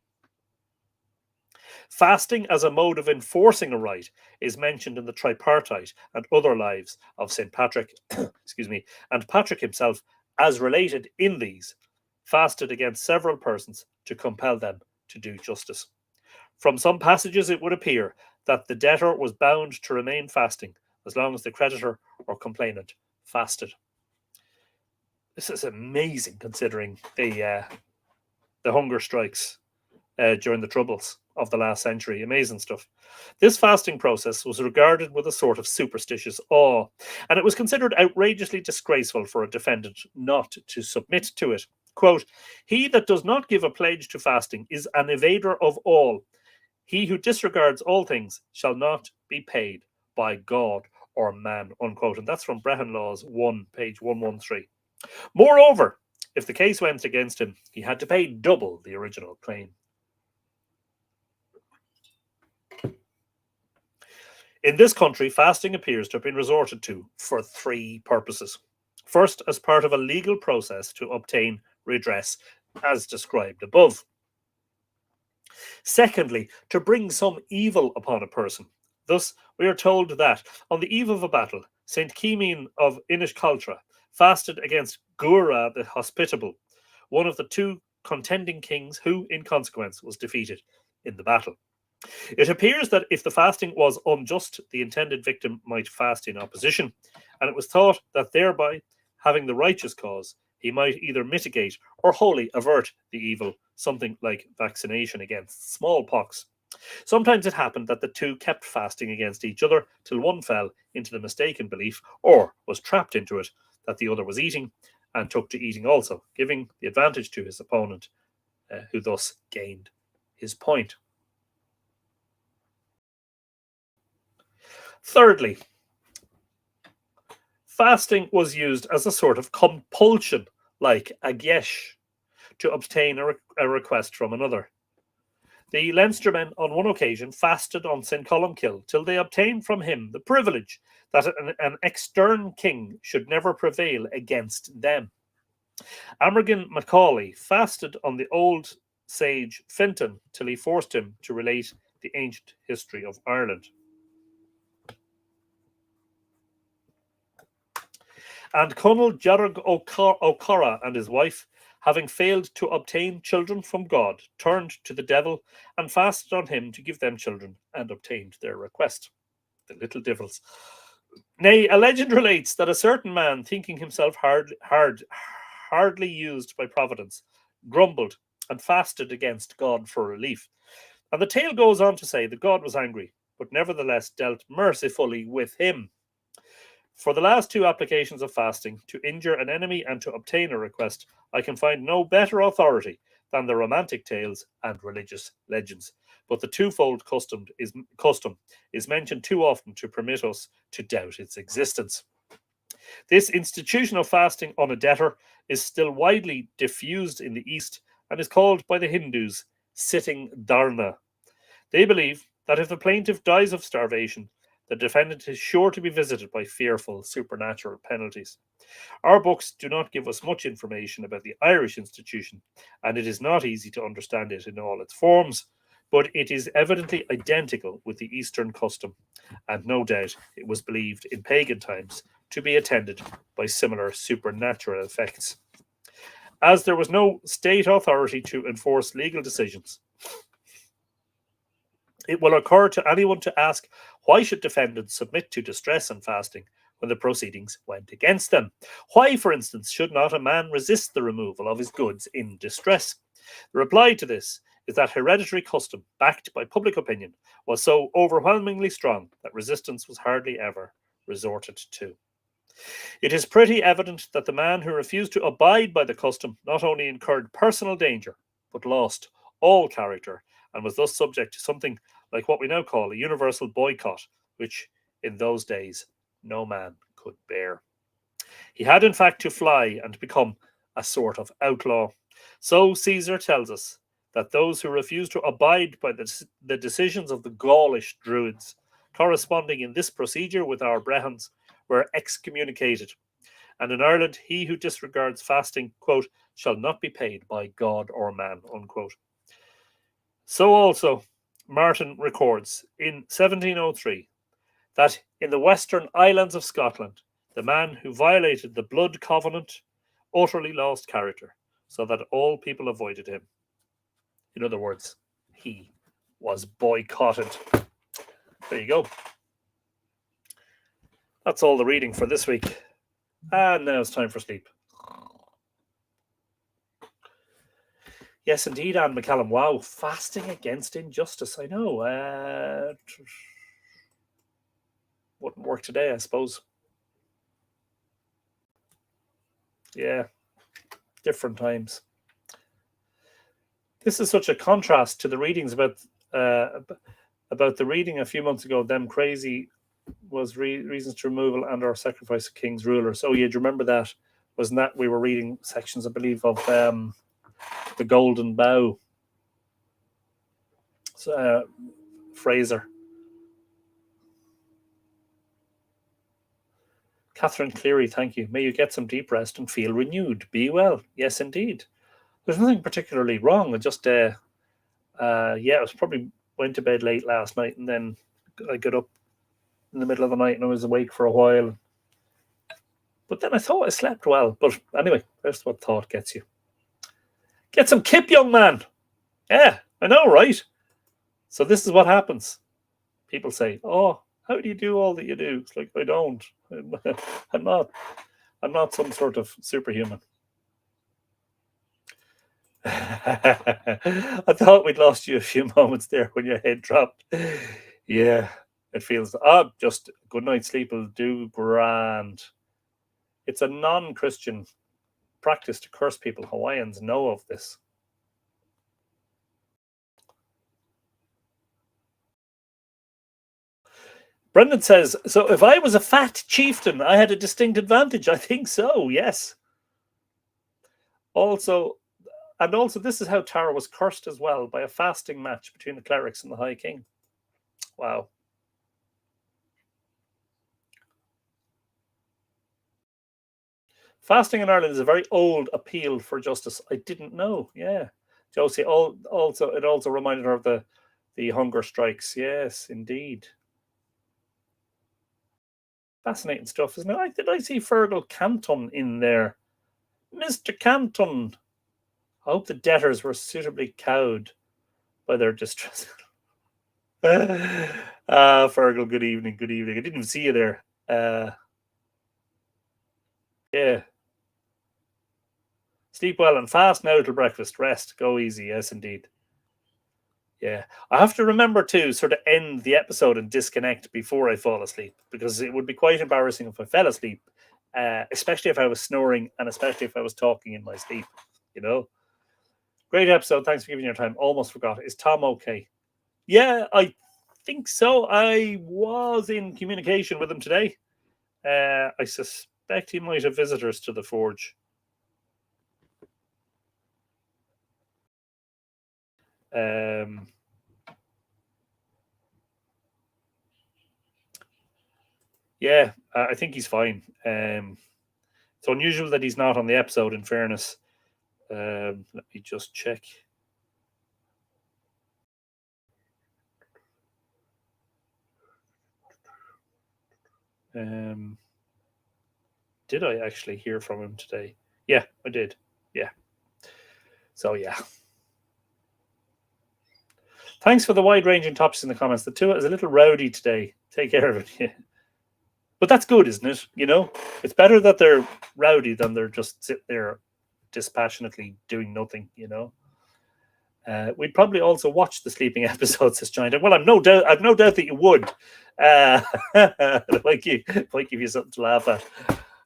Fasting as a mode of enforcing a right is mentioned in the Tripartite and Other Lives of St. Patrick, and Patrick himself, as related in these, fasted against several persons to compel them to do justice. From some passages it would appear that the debtor was bound to remain fasting as long as the creditor or complainant fasted. This is amazing considering the hunger strikes during the Troubles of the last century. Amazing stuff. This fasting process was regarded with a sort of superstitious awe, and it was considered outrageously disgraceful for a defendant not to submit to it. Quote, "He that does not give a pledge to fasting is an evader of all. He who disregards all things shall not be paid by God or man," unquote. And that's from Brehon Laws 1, page 113. Moreover, if the case went against him, he had to pay double the original claim. In this country, fasting appears to have been resorted to for three purposes. First, as part of a legal process to obtain redress, as described above. Secondly, to bring some evil upon a person. Thus, we are told that, on the eve of a battle, St. Keemin of Inishkaltra fasted against Gura the Hospitable, one of the two contending kings who, in consequence, was defeated in the battle. It appears that if the fasting was unjust, the intended victim might fast in opposition, and it was thought that thereby, having the righteous cause, he might either mitigate or wholly avert the evil, something like vaccination against smallpox. Sometimes it happened that the two kept fasting against each other till one fell into the mistaken belief, or was trapped into it, that the other was eating, and took to eating also, giving the advantage to his opponent, who thus gained his point. Thirdly, fasting was used as a sort of compulsion, like a geis, to obtain a request from another. The Leinstermen on one occasion fasted on St. Columkill till they obtained from him the privilege that an extern king should never prevail against them. Amergin Macaulay fasted on the old sage Fintan till he forced him to relate the ancient history of Ireland. And Conall Jarrag O'Cara and his wife, having failed to obtain children from God, turned to the devil and fasted on him to give them children, and obtained their request. The little devils. Nay, a legend relates that a certain man, thinking himself hardly used by Providence, grumbled and fasted against God for relief. And the tale goes on to say that God was angry, but nevertheless dealt mercifully with him. For the last two applications of fasting, to injure an enemy and to obtain a request, I can find no better authority than the romantic tales and religious legends. But the twofold custom is mentioned too often to permit us to doubt its existence. This institution of fasting on a debtor is still widely diffused in the East and is called by the Hindus sitting dharna. They believe that if the plaintiff dies of starvation, the defendant is sure to be visited by fearful supernatural penalties. Our books do not give us much information about the Irish institution, and it is not easy to understand it in all its forms, but it is evidently identical with the Eastern custom, and no doubt it was believed in pagan times to be attended by similar supernatural effects. As there was no state authority to enforce legal decisions, it will occur to anyone to ask, why should defendants submit to distress and fasting when the proceedings went against them? Why, for instance, should not a man resist the removal of his goods in distress? The reply to this is that hereditary custom, backed by public opinion, was so overwhelmingly strong that resistance was hardly ever resorted to. It is pretty evident that the man who refused to abide by the custom not only incurred personal danger, but lost all character, and was thus subject to something like what we now call a universal boycott, which in those days no man could bear. He had in fact to fly and become a sort of outlaw. So Caesar tells us that those who refuse to abide by the decisions of the Gaulish Druids, corresponding in this procedure with our Brehons, were excommunicated. And in Ireland, he who disregards fasting, quote, shall not be paid by God or man, unquote. So also, Martin records in 1703 that in the western islands of Scotland, the man who violated the blood covenant utterly lost character, so that all people avoided him. In other words, he was boycotted. There you go. That's all the reading for this week. And now it's time for sleep. Yes, indeed, Anne McCallum. Wow, fasting against injustice. I know. Wouldn't work today, I suppose. Yeah, different times. This is such a contrast to the readings about the reading a few months ago. Them crazy was reasons to removal and or sacrifice of king's rulers. Oh yeah, do you remember that? Wasn't that we were reading sections, I believe, of the Golden Bough? Fraser. Catherine Cleary, thank you. May you get some deep rest and feel renewed. Be well. Yes, indeed. There's nothing particularly wrong. I just, I was probably went to bed late last night, and then I got up in the middle of the night and I was awake for a while. But then I thought I slept well. But anyway, that's what thought gets you. Get some kip, young man. Yeah, I know, right? So this is what happens. People say, "Oh, how do you do all that you do?" It's like, I don't. I'm not some sort of superhuman. I thought we'd lost you a few moments there when your head dropped. Yeah, it feels just a good night's sleep will do grand. It's a non-Christian practice to curse people. Hawaiians know of this. Brendan says, so if I was a fat chieftain, I had a distinct advantage. I think so, yes. Also, this is how Tara was cursed as well, by a fasting match between the clerics and the High King. Wow. Fasting in Ireland is a very old appeal for justice. I didn't know. Yeah. Josie, it also reminded her of the hunger strikes. Yes, indeed. Fascinating stuff, isn't it? Did I see Fergal Canton in there? Mr. Canton. I hope the debtors were suitably cowed by their distress. Fergal, good evening. Good evening. I didn't even see you there. Yeah. Sleep well and fast now till breakfast. Rest. Go easy. Yes, indeed. Yeah. I have to remember to sort of end the episode and disconnect before I fall asleep, because it would be quite embarrassing if I fell asleep, especially if I was snoring and especially if I was talking in my sleep, you know. Great episode. Thanks for giving your time. Almost forgot. Is Tom okay? Yeah, I think so. I was in communication with him today. I suspect he might have visitors to the forge. Yeah, I think he's fine. It's unusual that he's not on the episode, in fairness. Let me just check. Did I actually hear from him today? Yeah, I did. Yeah. So, yeah. Thanks for the wide-ranging topics in the comments. The two is a little rowdy today. Take care of it. Yeah. But that's good, isn't it? You know, it's better that they're rowdy than they're just sitting there dispassionately doing nothing. You know, we'd probably also watch the sleeping episodes, says Giant. Well, I've no doubt that you would. It might give you something to laugh at.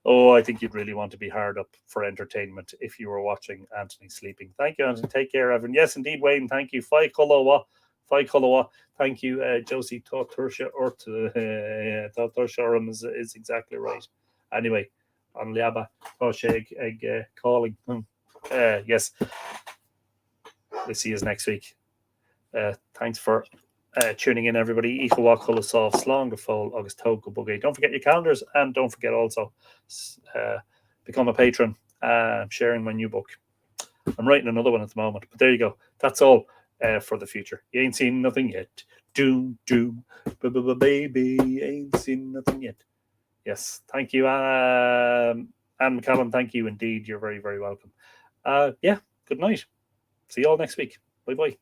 Oh, I think you'd really want to be hard up for entertainment if you were watching Anthony sleeping. Thank you, Anthony. Take care, Evan. Yes, indeed, Wayne. Thank you. Fai Kolowa. Thank you, Josie. Tursha is exactly right. Anyway, on Liaba, calling. Yes. We'll see you next week. Thanks for tuning in, everybody. Equal Soft, Slong of Fall, August Togo Buggy. Don't forget your calendars, and don't forget also become a patron. I'm sharing my new book. I'm writing another one at the moment, but there you go. That's all for the future. You ain't seen nothing yet. Doom, baby, ain't seen nothing yet. Yes, thank you, Anne McCallum. Thank you indeed. You're very, very welcome. Yeah, good night. See you all next week. Bye bye.